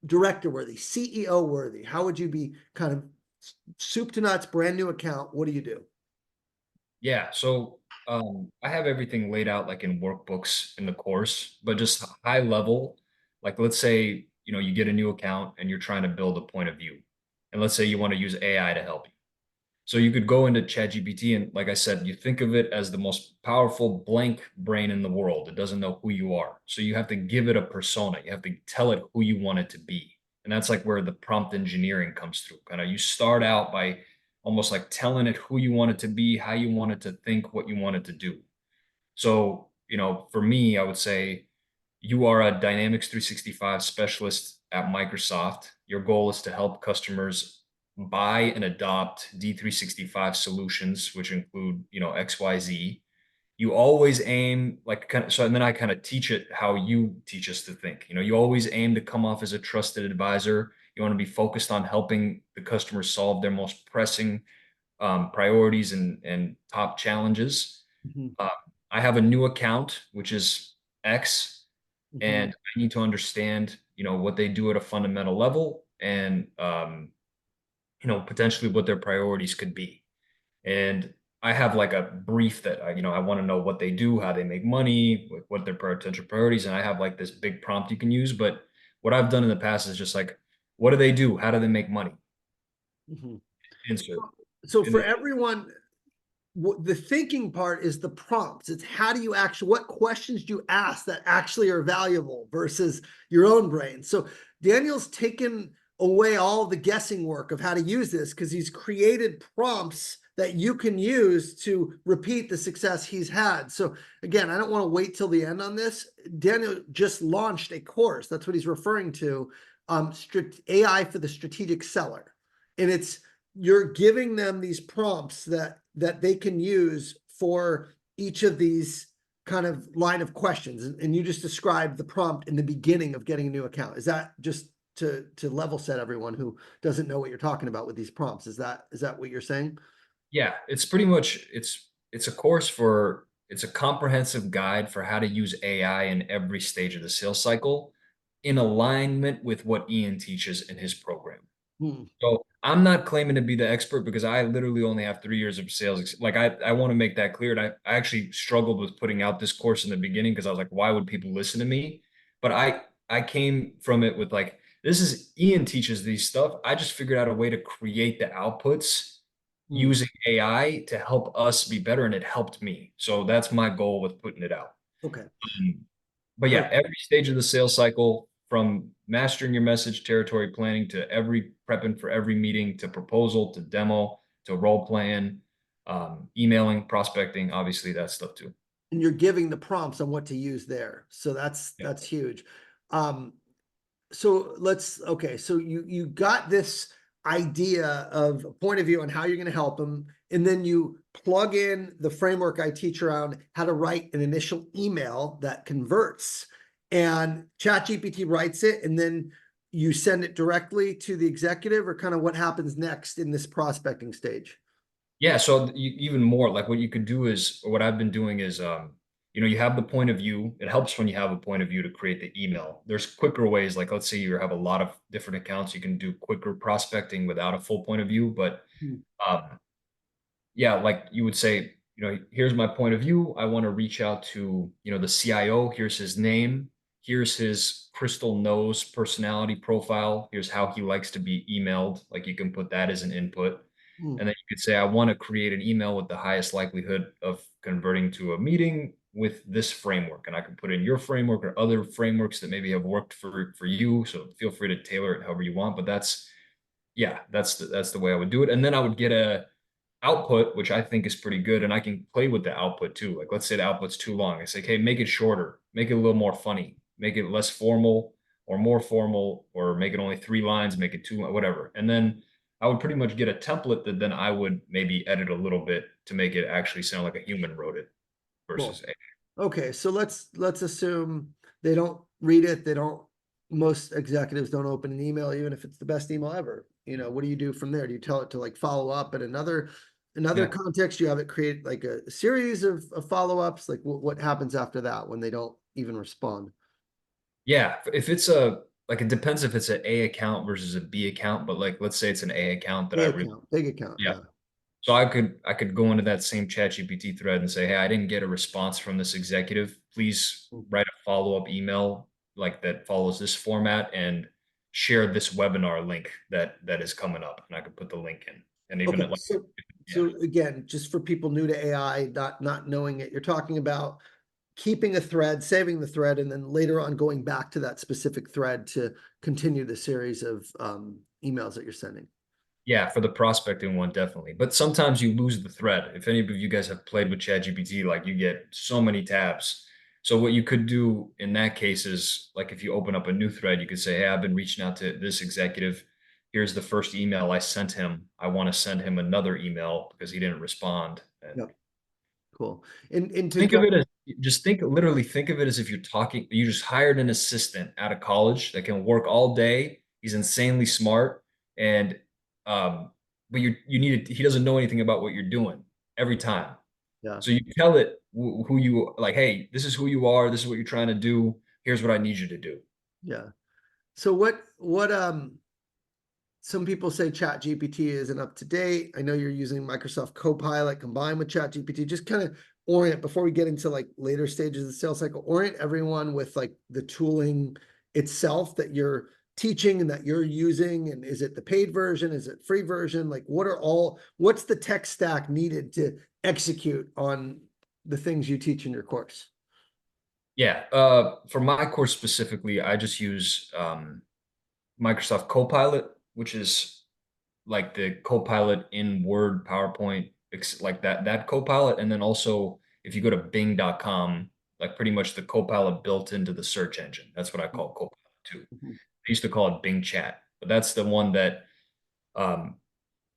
director worthy, CEO worthy? How would you be kind of soup to nuts, brand new account? What do you do? Yeah. So I have everything laid out like in workbooks in the course, but just high level. Like let's say, you get a new account and you're trying to build a point of view. And let's say you want to use AI to help you. So you could go into ChatGPT and, like I said, you think of it as the most powerful blank brain in the world. It doesn't know who you are. So you have to give it a persona. You have to tell it who you want it to be. And that's like where the prompt engineering comes through. Kind of you start out by almost like telling it who you want it to be, how you want it to think, what you want it to do. So, for me, I would say you are a Dynamics 365 specialist at Microsoft. Your goal is to help customers buy and adopt D365 solutions, which include, XYZ. You always aim like kind of so, and then I kind of teach it how you teach us to think. You always aim to come off as a trusted advisor. You want to be focused on helping the customer solve their most pressing priorities and top challenges. Mhm, Uh, I have a new account, which is X, mhm, and I need to understand, what they do at a fundamental level and, potentially what their priorities could be. And I have like a brief that I want to know what they do, how they make money, what their potential priorities, and I have like this big prompt you can use. But what I've done in the past is just like, what do they do? How do they make money? mhm. Insert. So And for everyone, the thinking part is the prompts. It's how do you actually, what questions do you ask that actually are valuable versus your own brain. So Daniel's taken away all the guessing work of how to use this because he's created prompts that you can use to repeat the success he's had. So again, I don't want to wait till the end on this. Daniel just launched a course. That's what he's referring to. AI for the strategic seller. And it's, you're giving them these prompts that they can use for each of these kind of line of questions. And you just described the prompt in the beginning of getting a new account. Is that just to level set everyone who doesn't know what you're talking about with these prompts? Is that what you're saying? yeah, it's pretty much it's a course for it's a comprehensive guide for how to use AI in every stage of the sales cycle in alignment with what Ian teaches in his program. Hmm. So I'm not claiming to be the expert because I literally only have 3 years of sales. Like I want to make that clear. And I actually struggled with putting out this course in the beginning because I was like, why would people listen to me? But I came from it with like, this is Ian teaches these stuff. I just figured out a way to create the outputs Hmm. using AI to help us be better, and it helped me. So that's my goal with putting it out. Okay. Um, but yeah, Perfect. every stage of the sales cycle, from mastering your message, territory planning, to every prepping for every meeting, to proposal, to demo, to role playing, emailing, prospecting, obviously that stuff too. And you're giving the prompts on what to use there. So Yeah. that's huge. Um, so let's okay. So you got this idea of a point of view on how you're going to help them, and then you plug in the framework I teach around how to write an initial email that converts, and ChatGPT writes it, and then you send it directly to the executive, or kind of what happens next in this prospecting stage. Yeah, so even more, like what you could do is, or what I've been doing is, you have the point of view. It helps when you have a point of view to create the email. There's quicker ways, like let's say you have a lot of different accounts, you can do quicker prospecting without a full point of view. But Hmm. um, yeah, like you would say, here's my point of view. I want to reach out to, the CIO. Here's his name. Here's his crystal nose personality profile. Here's how he likes to be emailed. Like you can put that as an input. Hmm. And then you could say, I want to create an email with the highest likelihood of converting to a meeting with this framework. And I can put in your framework or other frameworks that maybe have worked for you. So feel free to tailor it however you want. But yeah, that's the way I would do it. And then I would get a output, which I think is pretty good. And I can play with the output too. Like, let's say the output's too long. I say, okay, make it shorter, make it a little more funny, make it less formal or more formal, or make it only 3 lines, make it two, whatever. And then I would pretty much get a template that then I would maybe edit a little bit to make it actually sound like a human wrote it versus Cool. a. Okay, so let's assume they don't read it. They don't. Most executives don't open an email, even if it's the best email ever. What do you do from there? Do you tell it to like follow up at another Yeah. context? You have it create like a series of follow-ups? Like what happens after that when they don't even respond? Yeah. If it's like, it depends if it's an A account versus a B account, but like, let's say it's an A account that A I really, account, big account, yeah. yeah. So I could go into that same ChatGPT thread and say, hey, I didn't get a response from this executive. Please write a follow-up email like that follows this format and share this webinar link that is coming up. And I could put the link in. And even Okay, at like, yeah. so again, just for people new to AI, not knowing it, you're talking about keeping a thread, saving the thread, and then later on going back to that specific thread to continue the series of emails that you're sending. Yeah, for the prospecting one, definitely. But sometimes you lose the thread. If any of you guys have played with ChatGPT, like you get so many tabs. So what you could do in that case is, like, if you open up a new thread, you could say, hey, I've been reaching out to this executive. Here's the first email I sent him. I want to send him another email because he didn't respond. And Yep, cool. And to think go, of it as, literally think of it as if you just hired an assistant out of college that can work all day. He's insanely smart. And, but he doesn't know anything about what you're doing every time. yeah, So you tell it who you like, hey, this is who you are. This is what you're trying to do. Here's what I need you to do. yeah. So what some people say Chat GPT isn't up to date. I know you're using Microsoft Copilot combined with Chat GPT. Just kind of orient before we get into like later stages of the sales cycle, orient everyone with like the tooling itself that you're teaching and that you're using. And is it the paid version? Is it free version? Like what's the tech stack needed to execute on the things you teach in your course? Yeah. For my course specifically, I just use Microsoft Copilot, which is like the Copilot in Word, PowerPoint, like that Copilot. And then also, if you go to Bing.com, like pretty much the Copilot built into the search engine. That's what I call Copilot too. Mhm. I used to call it Bing Chat, but that's the one that um,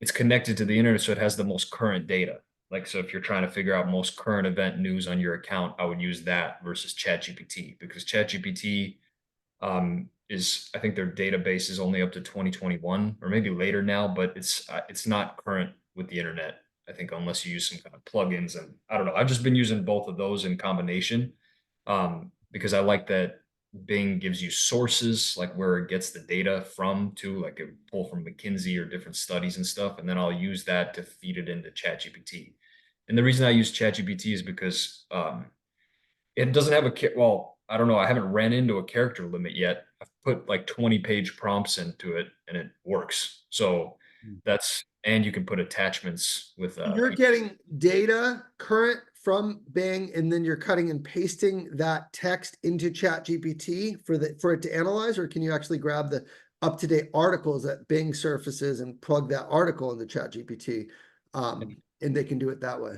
it's connected to the internet, so it has the most current data. Like, so if you're trying to figure out most current event news on your account, I would use that versus ChatGPT, because ChatGPT is, I think their database is only up to 2021 or maybe later now, but it's not current with the internet. I think unless you use some kind of plugins, and I don't know. I've just been using both of those in combination because I like that. Bing gives you sources, like where it gets the data from too, like it pull from McKinsey or different studies and stuff. And then I'll use that to feed it into ChatGPT. And the reason I use ChatGPT is because it doesn't have well, I don't know. I haven't ran into a character limit yet. I've put like 20-page prompts into it and it works. So and you can put attachments with You're getting data current from Bing, and then you're cutting and pasting that text into ChatGPT for it to analyze, or can you actually grab the up-to-date articles that Bing surfaces and plug that article into ChatGPT, and they can do it that way?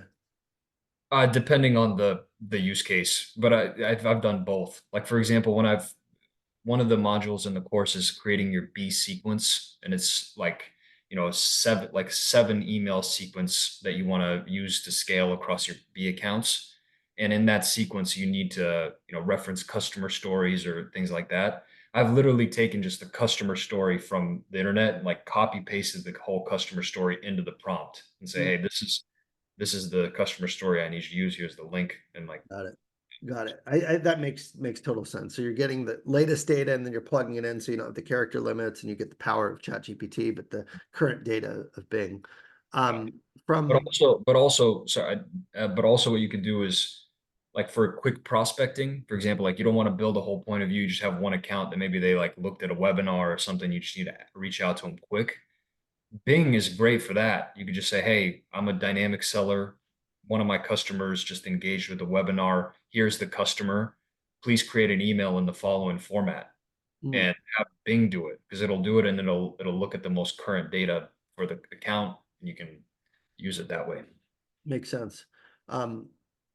depending on the use case, but I've done both. Like for example, one of the modules in the course is creating your B sequence, and it's like, seven email sequence that you want to use to scale across your B accounts. And in that sequence, you need to, reference customer stories or things like that. I've literally taken just a customer story from the internet and like copy pasted the whole customer story into the prompt and say, hey, this is the customer story I need you to use. Here's the link. And like, Got it. Got it. I that makes total sense. So you're getting the latest data and then you're plugging it in, so you don't have the character limits and you get the power of ChatGPT, but the current data of Bing. but From also, sorry, but also what you could do is like for quick prospecting, for example, like you don't want to build a whole point of view. You just have one account that maybe they like looked at a webinar or something. You just need to reach out to them quick. Bing is great for that. You could just say, hey, I'm a dynamic seller. One of my customers just engaged with the webinar. Here's the customer. Please create an email in the following format hmm. and have Bing do it, because it'll do it and it'll look at the most current data for the account and you can use it that way. Makes sense. Um,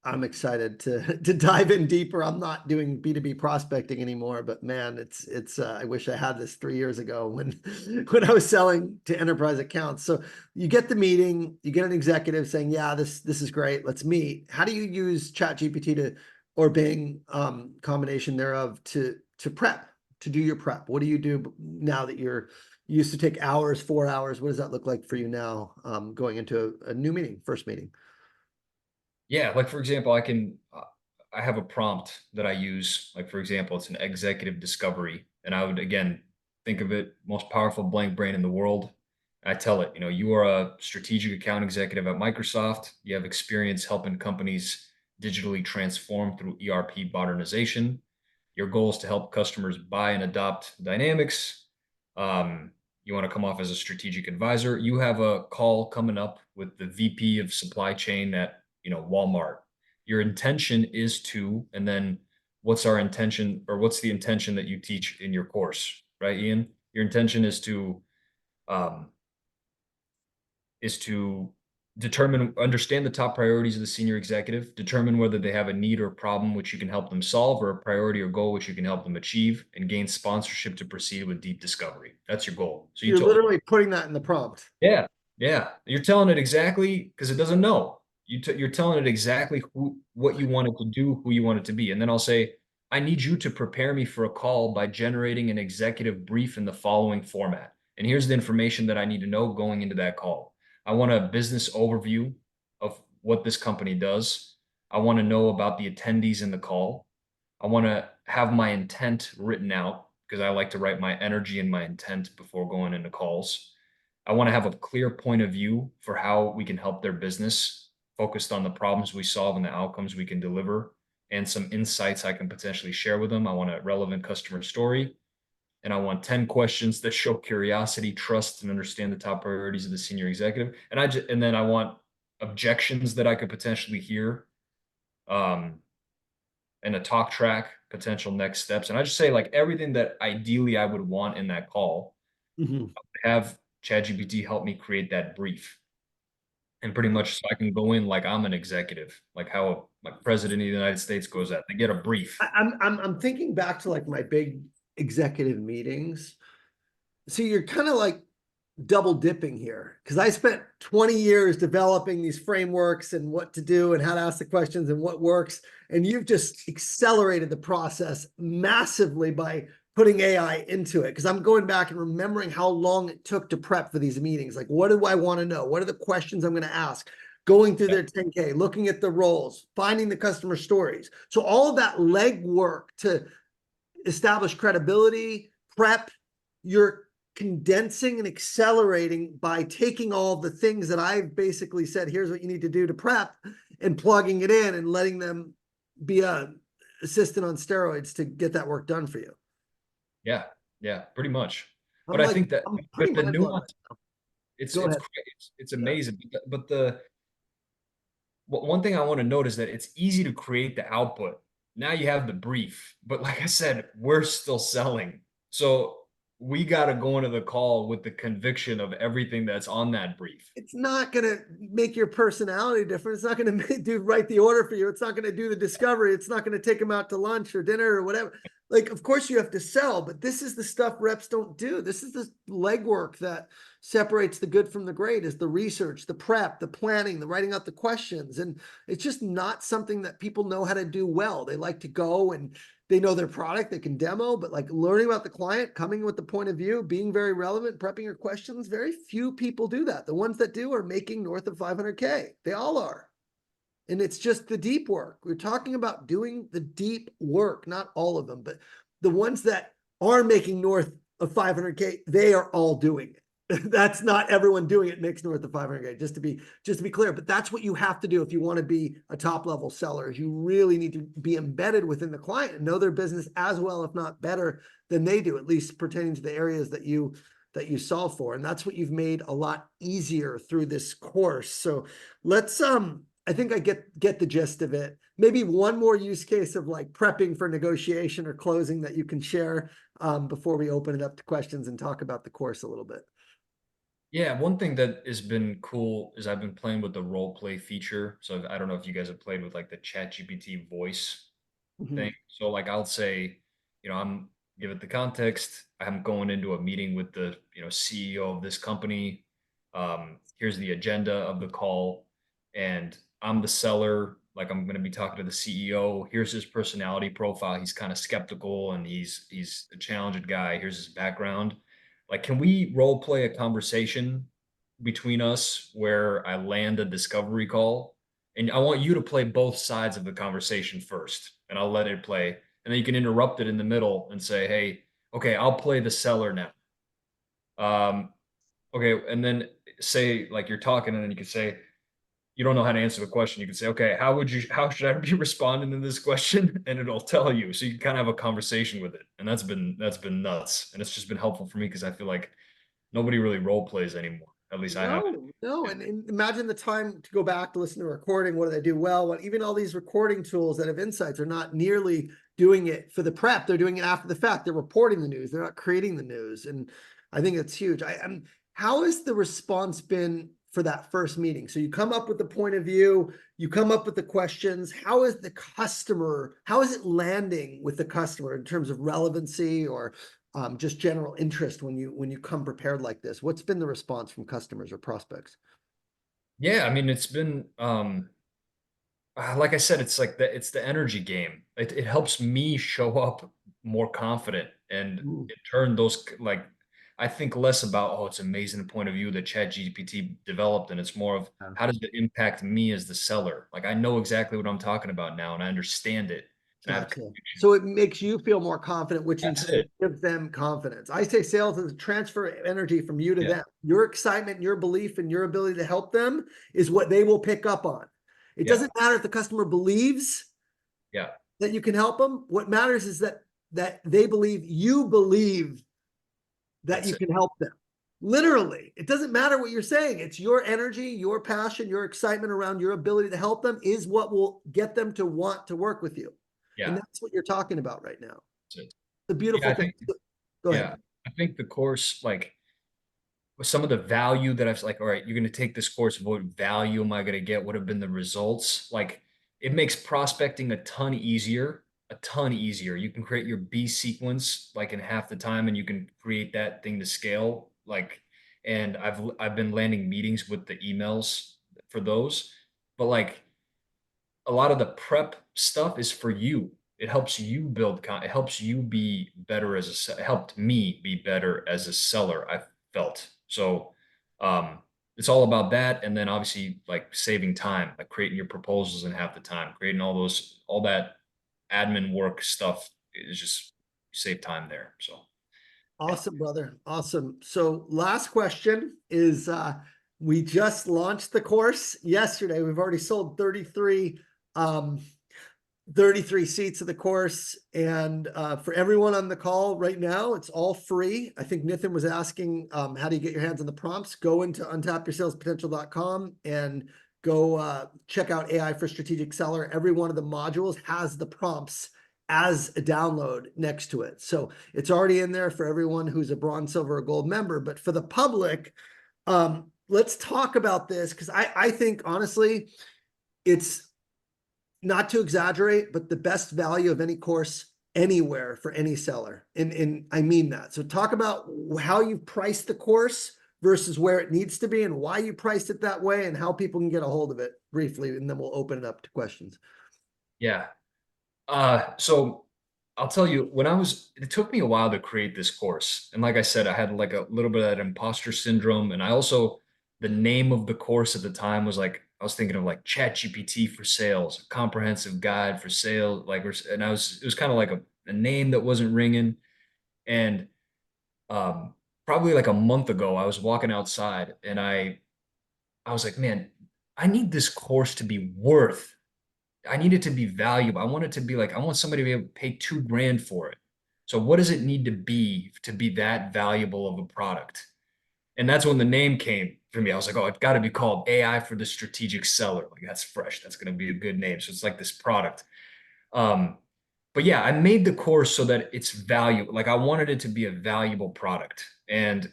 I'm excited to to dive in deeper. I'm not doing B2B prospecting anymore, but man, it's I wish I had this 3 years ago when when I was selling to enterprise accounts. So you get the meeting, you get an executive saying, yeah, this is great. Let's meet. How do you use ChatGPT to or Bing combination thereof to prep, to do your prep? What do you do now that you're used to take hours, 4 hours? What does that look like for you now, going into a new meeting, first meeting? Yeah, like for example, I have a prompt that I use. Like for example, it's an executive discovery, and I would again think of it most powerful blank brain in the world. I tell it, you are a strategic account executive at Microsoft. You have experience helping companies digitally transform through ERP modernization. Your goal is to help customers buy and adopt Dynamics. You want to come off as a strategic advisor. You have a call coming up with the VP of supply chain at Walmart. Your intention is to, and then what's our intention, or what's the intention that you teach in your course, right, Ian? Your intention um, is to understand the top priorities of the senior executive, determine whether they have a need or problem which you can help them solve, or a priority or goal which you can help them achieve, and gain sponsorship to proceed with deep discovery. That's your goal. So you You're told, literally putting that in the prompt. yeah, yeah. You're telling it exactly because it doesn't know. You're telling it exactly what you want it to do, who you want it to be. And then I'll say, I need you to prepare me for a call by generating an executive brief in the following format. And here's the information that I need to know going into that call. I want a business overview of what this company does. I want to know about the attendees in the call. I want to have my intent written out because I like to write my energy and my intent before going into calls. I want to have a clear point of view for how we can help their business, focused on the problems we solve and the outcomes we can deliver, and some insights I can potentially share with them. I want a relevant customer story, and I want 10 questions that show curiosity, trust, and understand the top priorities of the senior executive. And then I want objections that I could potentially hear, um, and a talk track, potential next steps. And I just say like everything that ideally I would want in that call, Mhm. have ChatGPT help me create that brief. And pretty much so I can go in like I'm an executive, like how like president of the United States goes at. They get a brief. I'm thinking back to like my big executive meetings. So you're kind of like double dipping here because I spent 20 years developing these frameworks and what to do and how to ask the questions and what works. And you've just accelerated the process massively by putting AI into it. Because I'm going back and remembering how long it took to prep for these meetings. Like, what do I want to know? What are the questions I'm going to ask? Going through their 10K, looking at the roles, finding the customer stories. So all of that legwork to establish credibility, prep. You're condensing and accelerating by taking all the things that I've basically said, here's what you need to do to prep, and plugging it in and letting them be a assistant on steroids to get that work done for you. Yeah, yeah, pretty much. I'm But I like, think that, I'm but pretty the mind blown right nuance, now. it's Go it's ahead. great. It's Yeah. amazing. But the one thing I want to note is that it's easy to create the output. Now you have the brief, but like I said, we're still selling. So we got to go into the call with the conviction of everything that's on that brief. It's not going to make your personality different. It's not going to write the order for you. It's not going to do the discovery. It's not going to take them out to lunch or dinner or whatever. Like, of course you have to sell, but this is the stuff reps don't do. This is the legwork that separates the good from the great, is the research, the prep, the planning, the writing out the questions. And it's just not something that people know how to do well. They like to go and they know their product, they can demo, but like learning about the client, coming with the point of view, being very relevant, prepping your questions, very few people do that. The ones that do are making north of 500K. They all are. And it's just the deep work. We're talking about doing the deep work, not all of them, but the ones that are making north of 500K, they are all doing it. That's not everyone doing it makes north of 500K, just to be clear. But that's what you have to do if you want to be a top level seller. You really need to be embedded within the client and know their business as well, if not better than they do, at least pertaining to the areas that you solve for. And that's what you've made a lot easier through this course. So let's I think I get the gist of it. Maybe one more use case of like prepping for negotiation or closing that you can share before we open it up to questions and talk about the course a little bit. Yeah, one thing that has been cool is I've been playing with the role play feature. So I don't know if you guys have played with like the ChatGPT voice Mm-hmm. thing. So like I'll say, I'm give it the context. I'm going into a meeting with the, CEO of this company. Here's the agenda of the call, and I'm the seller. Like I'm going to be talking to the CEO. Here's his personality profile. He's kind of skeptical and he's a challenging guy. Here's his background. Like, can we role play a conversation between us where I land a discovery call? And I want you to play both sides of the conversation first, and I'll let it play. And then you can interrupt it in the middle and say, hey, okay, I'll play the seller now. Um, okay. And then say, like, you're talking, and then you can say, you don't know how to answer the question. You can say, okay, how should I be responding to this question? And it'll tell you. So you can kind of have a conversation with it. And that's been nuts. And it's just been helpful for me because I feel like nobody really role plays anymore. At least I haven't. No. And imagine the time to go back to listen to a recording. What do they do well? What even all these recording tools that have insights are not nearly doing it for the prep. They're doing it after the fact. They're reporting the news. They're not creating the news. And I think it's huge. How has the response been for that first meeting? So you come up with the point of view, you come up with the questions. How is it landing with the customer in terms of relevancy or just general interest when you come prepared like this? What's been the response from customers or prospects? Yeah, I mean, it's been like I said, it's the energy game. It helps me show up more confident and Ooh, in turn like I think less about, oh, it's amazing point of view that ChatGPT developed, and it's more of yeah. how does it impact me as the seller? Like I know exactly what I'm talking about now and I understand it and I have Gotcha. conviction. So it makes you feel more confident, which in That's turn it. gives them confidence. I say sales is a transfer of energy from you to Yeah. them. Your excitement, your belief, and your ability to help them is what they will pick up on. It Yeah. doesn't matter if the customer believes Yeah. that you can help them. What matters is that they believe you believe that That's you it. can help them. Literally, it doesn't matter what you're saying. It's your energy, your passion, your excitement around your ability to help them is what will get them to want to work with you. And Yeah. that's what you're talking about right now. That's it. The Yeah, beautiful I thing. think Go ahead. yeah. I think the course, like with some of the value that I've like, all right, you're going to take this course. What value am I going to get? What have been the results? Like, it makes prospecting a ton easier, a ton easier. You can create your B sequence like in half the time, and you can create that thing to scale. Like, and I've been landing meetings with the emails for those, but like a lot of the prep stuff is for you. It helps you it helps you be better it helped me be better as a seller, I felt. So um it's all about that. And then obviously like saving time, like creating your proposals in half the time, creating all that admin work stuff is just save time there. So yeah. Awesome, brother. Awesome. So last question is, we just launched the course yesterday. We've already sold 33 seats of the course. And for everyone on the call right now, it's all free. I think Nathan was asking, how do you get your hands on the prompts? Go into untapyoursalespotential.com and go check out AI for Strategic Seller. Every one of the modules has the prompts as a download next to it. So it's already in there for everyone who's a bronze, silver, or gold member. But for the public, let's talk about this, because I think, honestly, it's, not to exaggerate, but the best value of any course anywhere for any seller. And I mean that. So talk about how you priced the course versus where it needs to be and why you priced it that way and how people can get a hold of it briefly. And then we'll open it up to questions. Yeah. So I'll tell you, it took me a while to create this course. And like I said, I had like a little bit of that imposter syndrome. And I also, the name of the course at the time was like, I was thinking of like ChatGPT for sales, a comprehensive guide for sales. And it was kind of like a name that wasn't ringing. And, probably like a month ago, I was walking outside and I was like, man, I need this course to be I need it to be valuable. I want it to be like, I want somebody to be able to pay $2,000 for it. So what does it need to be that valuable of a product? And that's when the name came for me. I was like, oh, it's got to be called AI for the Strategic Seller. Like that's fresh. That's going to be a good name. So it's like this product. Um, but yeah, I made the course so that it's value. Like I wanted it to be a valuable product. And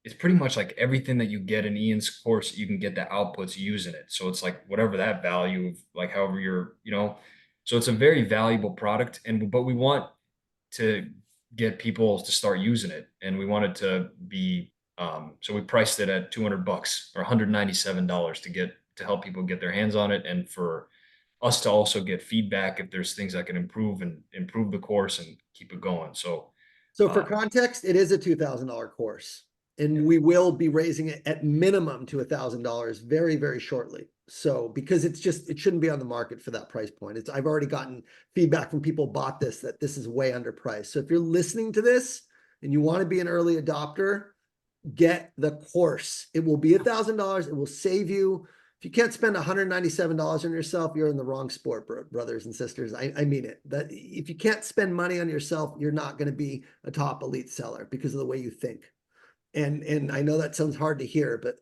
it's pretty much like everything that you get in Ian's course, you can get the outputs using it. So it's like whatever that value of like however so it's a very valuable product. But we want to get people to start using it. And we want it to be so we priced it at $200 or $197 to help people get their hands on it and for us to also get feedback if there's things that can improve the course and keep it going. So, So for context, it is a $2,000 course, and we will be raising it at minimum to $1,000 very, very shortly. So because it shouldn't be on the market for that price point. I've already gotten feedback from people who bought this that this is way underpriced. So if you're listening to this and you want to be an early adopter, get the course. It will be $1,000. It will save you. If you can't spend $197 on yourself, you're in the wrong sport, brothers and sisters. I mean it. That if you can't spend money on yourself, you're not going to be a top elite seller because of the way you think. And I know that sounds hard to hear, but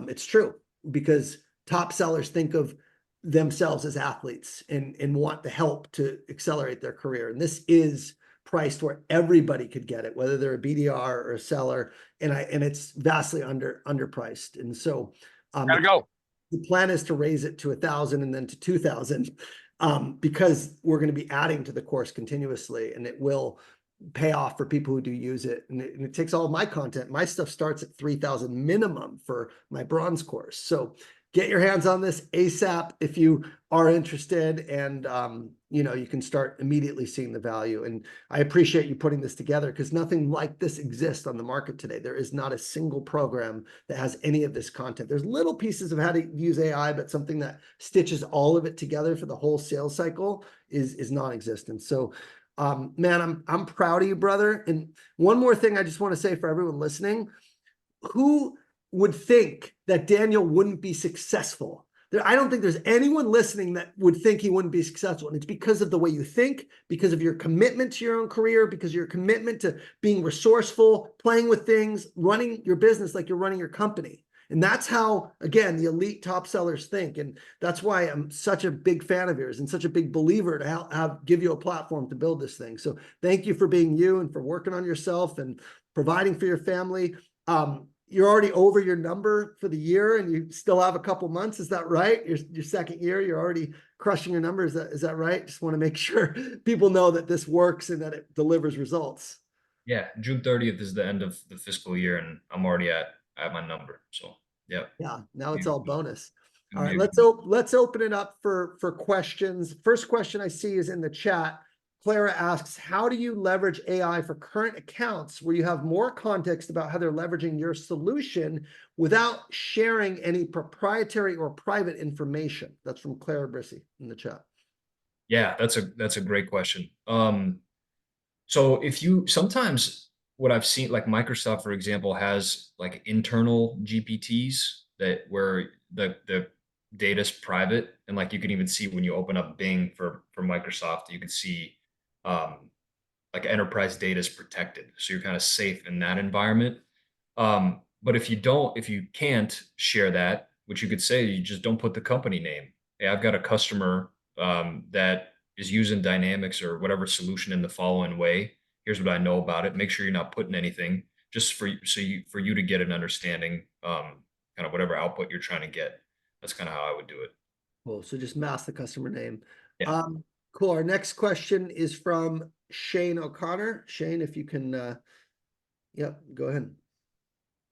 it's true, because top sellers think of themselves as athletes and want the help to accelerate their career. And this is priced where everybody could get it, whether they're a BDR or a seller, and it's vastly underpriced. And so Gotta go. the plan is to raise it to 1,000 and then to 2,000, because we're going to be adding to the course continuously, and it will pay off for people who do use it. And it takes all of my content. My stuff starts at 3,000 minimum for my bronze course. So get your hands on this ASAP if you are interested, and you can start immediately seeing the value. And I appreciate you putting this together, because nothing like this exists on the market today. There is not a single program that has any of this content. There's little pieces of how to use AI, but something that stitches all of it together for the whole sales cycle is non-existent. So man, I'm proud of you, brother. And one more thing I just want to say for everyone listening: who would think that Daniel wouldn't be successful? I don't think there's anyone listening that would think he wouldn't be successful. And it's because of the way you think, because of your commitment to your own career, because of your commitment to being resourceful, playing with things, running your business like you're running your company. And that's how, again, the elite top sellers think. And that's why I'm such a big fan of yours and such a big believer to give you a platform to build this thing. So thank you for being you and for working on yourself and providing for your family. You're already over your number for the year, and you still have a couple months. Is that right? Your second year, you're already crushing your numbers. Is that right? Just want to make sure people know that this works and that it delivers results. Yeah, June 30th is the end of the fiscal year, and I'm already at my number. So yeah. Yeah, now it's all bonus. All right, Maybe. let's open it up for questions. First question I see is in the chat. Clara asks, how do you leverage AI for current accounts where you have more context about how they're leveraging your solution without sharing any proprietary or private information? That's from Clara Brissy in the chat. Yeah, that's a great question. So if you sometimes what I've seen, like Microsoft, for example, has like internal GPTs that where the data's private, and like you can even see when you open up Bing for Microsoft, you can see um, like enterprise data is protected, so you're kind of safe in that environment. But if you can't share that, which you could say, you just don't put the company name. Hey, I've got a customer that is using Dynamics or whatever solution in the following way. Here's what I know about it. Make sure you're not putting anything, just for you to get an understanding, kind of whatever output you're trying to get. That's kind of how I would do it. Cool. So just mask the customer name. Yeah. Cool. Our next question is from Shane O'Connor. Shane, if you can, yep, go ahead.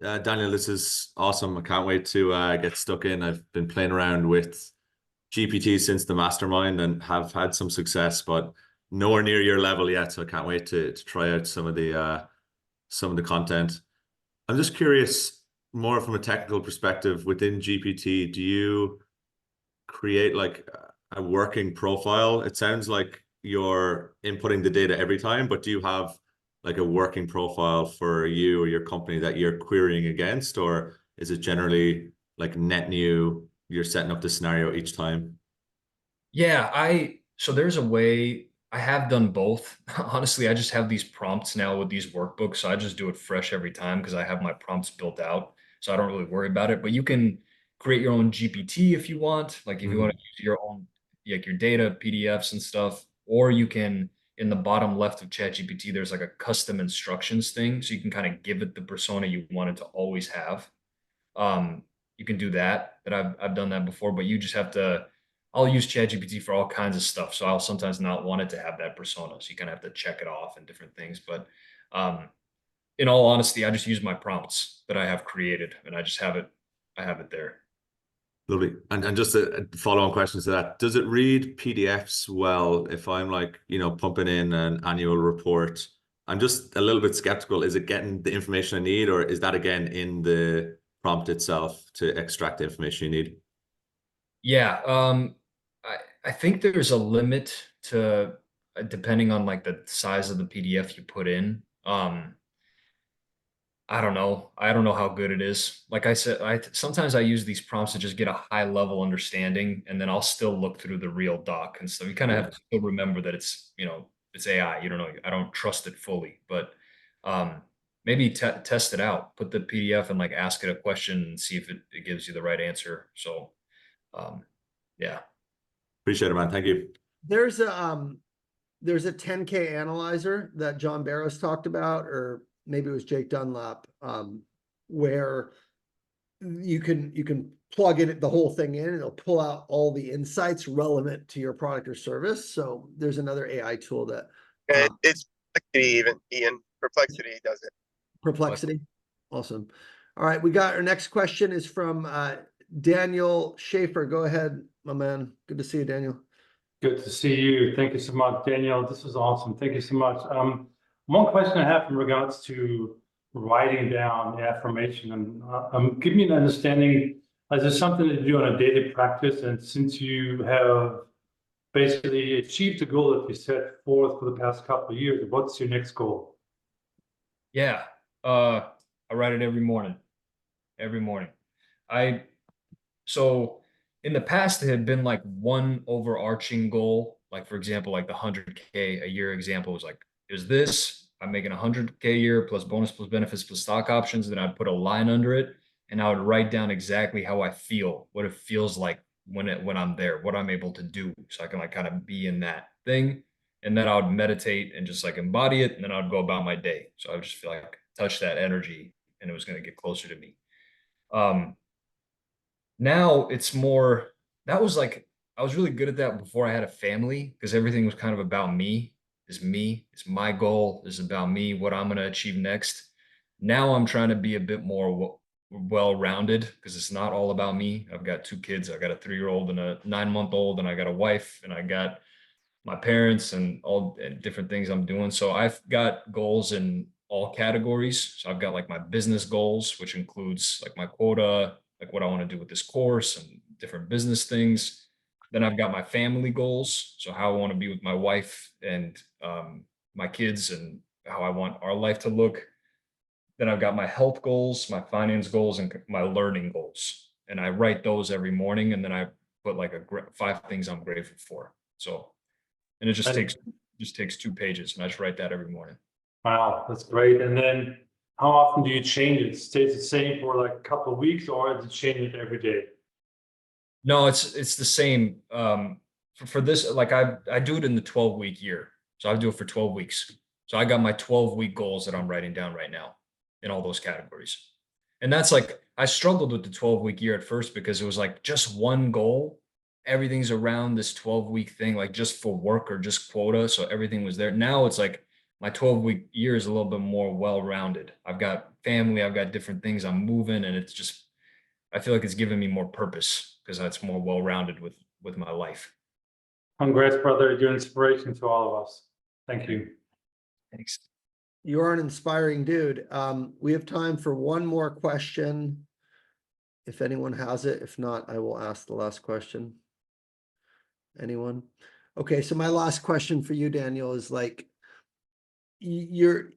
Daniel, this is awesome. I can't wait to get stuck in. I've been playing around with GPT since the mastermind and have had some success, but nowhere near your level yet. So I can't wait to try out some of the content. I'm just curious, more from a technical perspective within GPT, do you create like a working profile? It sounds like you're inputting the data every time, but do you have like a working profile for you or your company that you're querying against, or is it generally like net new, you're setting up the scenario each time? Yeah, so there's a way I have done both. Honestly, I just have these prompts now with these workbooks, so I just do it fresh every time because I have my prompts built out, so I don't really worry about it. But you can create your own GPT if you want, like if you want to use your own like your data, PDFs and stuff, or you can in the bottom left of ChatGPT, there's like a custom instructions thing, so you can kind of give it the persona you want it to always have. Um, you can do that. I've done that before, but you just have to. I'll use ChatGPT for all kinds of stuff, so I'll sometimes not want it to have that persona. So you kind of have to check it off and different things. But um, in all honesty, I just use my prompts that I have created, and I just have it. I have it there. Lovely. And just a follow-on question to that, does it read PDFs well if I'm like, pumping in an annual report? I'm just a little bit skeptical. Is it getting the information I need, or is that again in the prompt itself to extract the information you need? Yeah, I think there's a limit to depending on like the size of the PDF you put in. I don't know. I don't know how good it is. Like I said, I sometimes I use these prompts to just get a high level understanding, and then I'll still look through the real doc and stuff. You kind of Yeah. have to still remember that it's AI. You don't know. I don't trust it fully, but maybe test it out. Put the PDF and like ask it a question and see if it gives you the right answer. So um, yeah. Appreciate it, man. Thank you. There's a 10K analyzer that John Barrows talked about, or maybe it was Jake Dunlap, where you can plug in the whole thing in, and it'll pull out all the insights relevant to your product or service. So there's another AI tool that It's Perplexity, even Ian. Perplexity does it. Perplexity. Awesome. All right, we got our next question is from Daniel Schaefer. Go ahead, my man. Good to see you, Daniel. Good to see you. Thank you so much, Daniel. This was awesome. Thank you so much. One question I have in regards to writing down the affirmation, and give me an understanding. Is this something that you do on a daily practice? And since you have basically achieved the goal that you set forth for the past couple of years, what's your next goal? Yeah. I write it every morning. Every morning. I So in the past, it had been like one overarching goal. Like for example, like the 100K a year example was like, is this, I'm making 100K a year plus bonus plus benefits plus stock options. Then I'd put a line under it and I would write down exactly how I feel, what it feels like when I'm there, what I'm able to do. So I can like kind of be in that thing. And then I would meditate and just like embody it. And then I'd go about my day. So I would just feel like touch that energy and it was going to get closer to me. Um, Now it's more that was like I was really good at that before I had a family because everything was kind of about me. It's my goal, this is about me, what I'm going to achieve next. Now I'm trying to be a bit more well-rounded because it's not all about me. I've got two kids. I got a 3-year-old and a 9-month-old, and I got a wife, and I got my parents and all and different things I'm doing. So I've got goals in all categories. So I've got like my business goals, which includes like my quota, like what I want to do with this course and different business things. Then I've got my family goals. So how I want to be with my wife and my kids and how I want our life to look. Then I've got my health goals, my finance goals, and my learning goals. And I write those every morning, and then I put like 5 things I'm grateful for. So, and it just takes 2 pages, and I just write that every morning. Wow, that's great. And then how often do you change it? Stays the same for like a couple of weeks, or does it change it every day? No, it's the same. For this, like I do it in the 12-week year. So I do it for 12 weeks. So I got my 12-week goals that I'm writing down right now in all those categories. And that's like, I struggled with the 12-week year at first because it was like just one goal. Everything's around this 12-week thing, like just for work or just quota. So everything was there. Now it's like my 12-week year is a little bit more well-rounded. I've got family, I've got different things I'm moving, and it's just, I feel like it's given me more purpose because that's more well-rounded with my life. Congrats, brother. You're an inspiration to all of us. Thank you. Thanks. You are an inspiring dude. We have time for one more question. If anyone has it, if not, I will ask the last question. Anyone? Okay, so my last question for you, Daniel, is like, you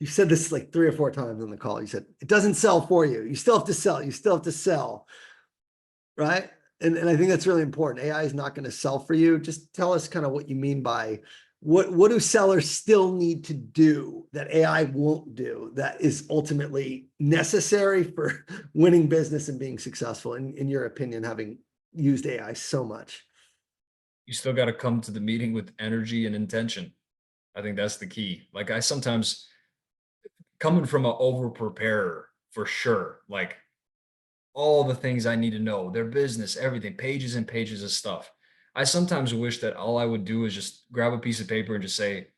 said this like 3 or 4 times on the call. You said, it doesn't sell for you. You still have to sell. You still have to sell. Right? And I think that's really important. AI is not going to sell for you. Just tell us kind of what you mean by what do sellers still need to do that AI won't do that is ultimately necessary for winning business and being successful, in your opinion, having used AI so much? You still got to come to the meeting with energy and intention. I think that's the key. Like I sometimes, coming from an over-preparer for sure, like all the things I need to know, their business, everything, pages and pages of stuff. I sometimes wish that all I would do is just grab a piece of paper and just say,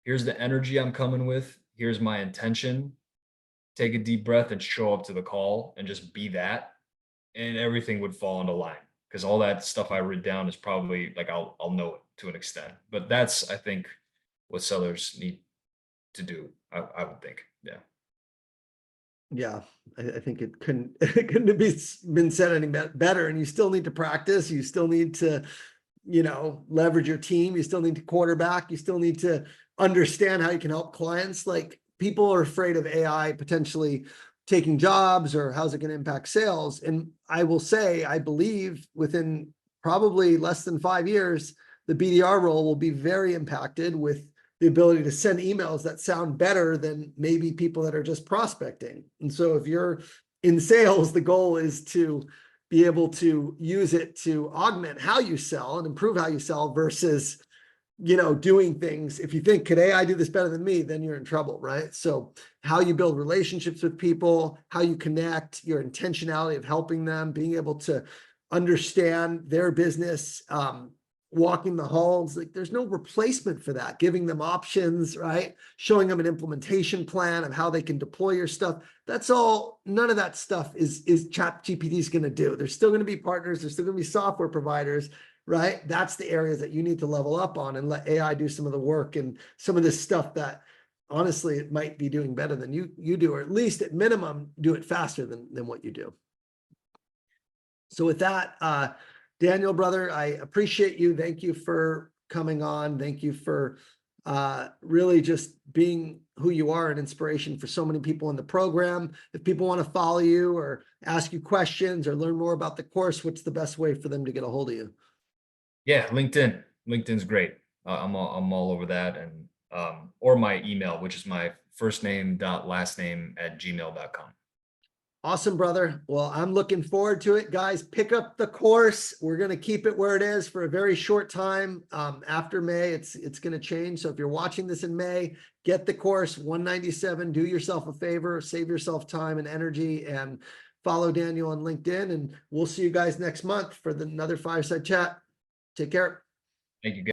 here's the energy I'm coming with. Here's my intention. Take a deep breath and show up to the call and just be that. And everything would fall into line because all that stuff I wrote down is probably like, I'll know it to an extent, but that's, I think, what sellers need to do. I would think. Yeah. Yeah, I think it couldn't have been said any better. And you still need to practice. You still need to, leverage your team. You still need to quarterback. You still need to understand how you can help clients. Like, people are afraid of AI potentially taking jobs, or how's it going to impact sales. And I will say, I believe within probably less than 5 years, the BDR role will be very impacted with the ability to send emails that sound better than maybe people that are just prospecting. And so if you're in sales, the goal is to be able to use it to augment how you sell and improve how you sell versus, doing things. If you think, could AI do this better than me? Then you're in trouble, right? So how you build relationships with people, how you connect, your intentionality of helping them, being able to understand their business, walking the halls, like there's no replacement for that. Giving them options, right? Showing them an implementation plan of how they can deploy your stuff. That's all. None of that stuff is ChatGPT is going to do. There's still going to be partners. There's still going to be software providers, right? That's the areas that you need to level up on and let AI do some of the work and some of this stuff that honestly it might be doing better than you do, or at least at minimum do it faster than what you do. So with that, Daniel, brother, I appreciate you. Thank you for coming on. Thank you for really just being who you are, an inspiration for so many people in the program. If people want to follow you or ask you questions or learn more about the course, what's the best way for them to get a hold of you? Yeah, LinkedIn. LinkedIn's great. I'm all over that, and or my email, which is my first name dot last name at gmail.com. Awesome, brother. Well, I'm looking forward to it. Guys, pick up the course. We're going to keep it where it is for a very short time. After May, it's going to change. So if you're watching this in May, get the course, $197. Do yourself a favor, save yourself time and energy, and follow Daniel on LinkedIn. And we'll see you guys next month for another Fireside Chat. Take care. Thank you, guys.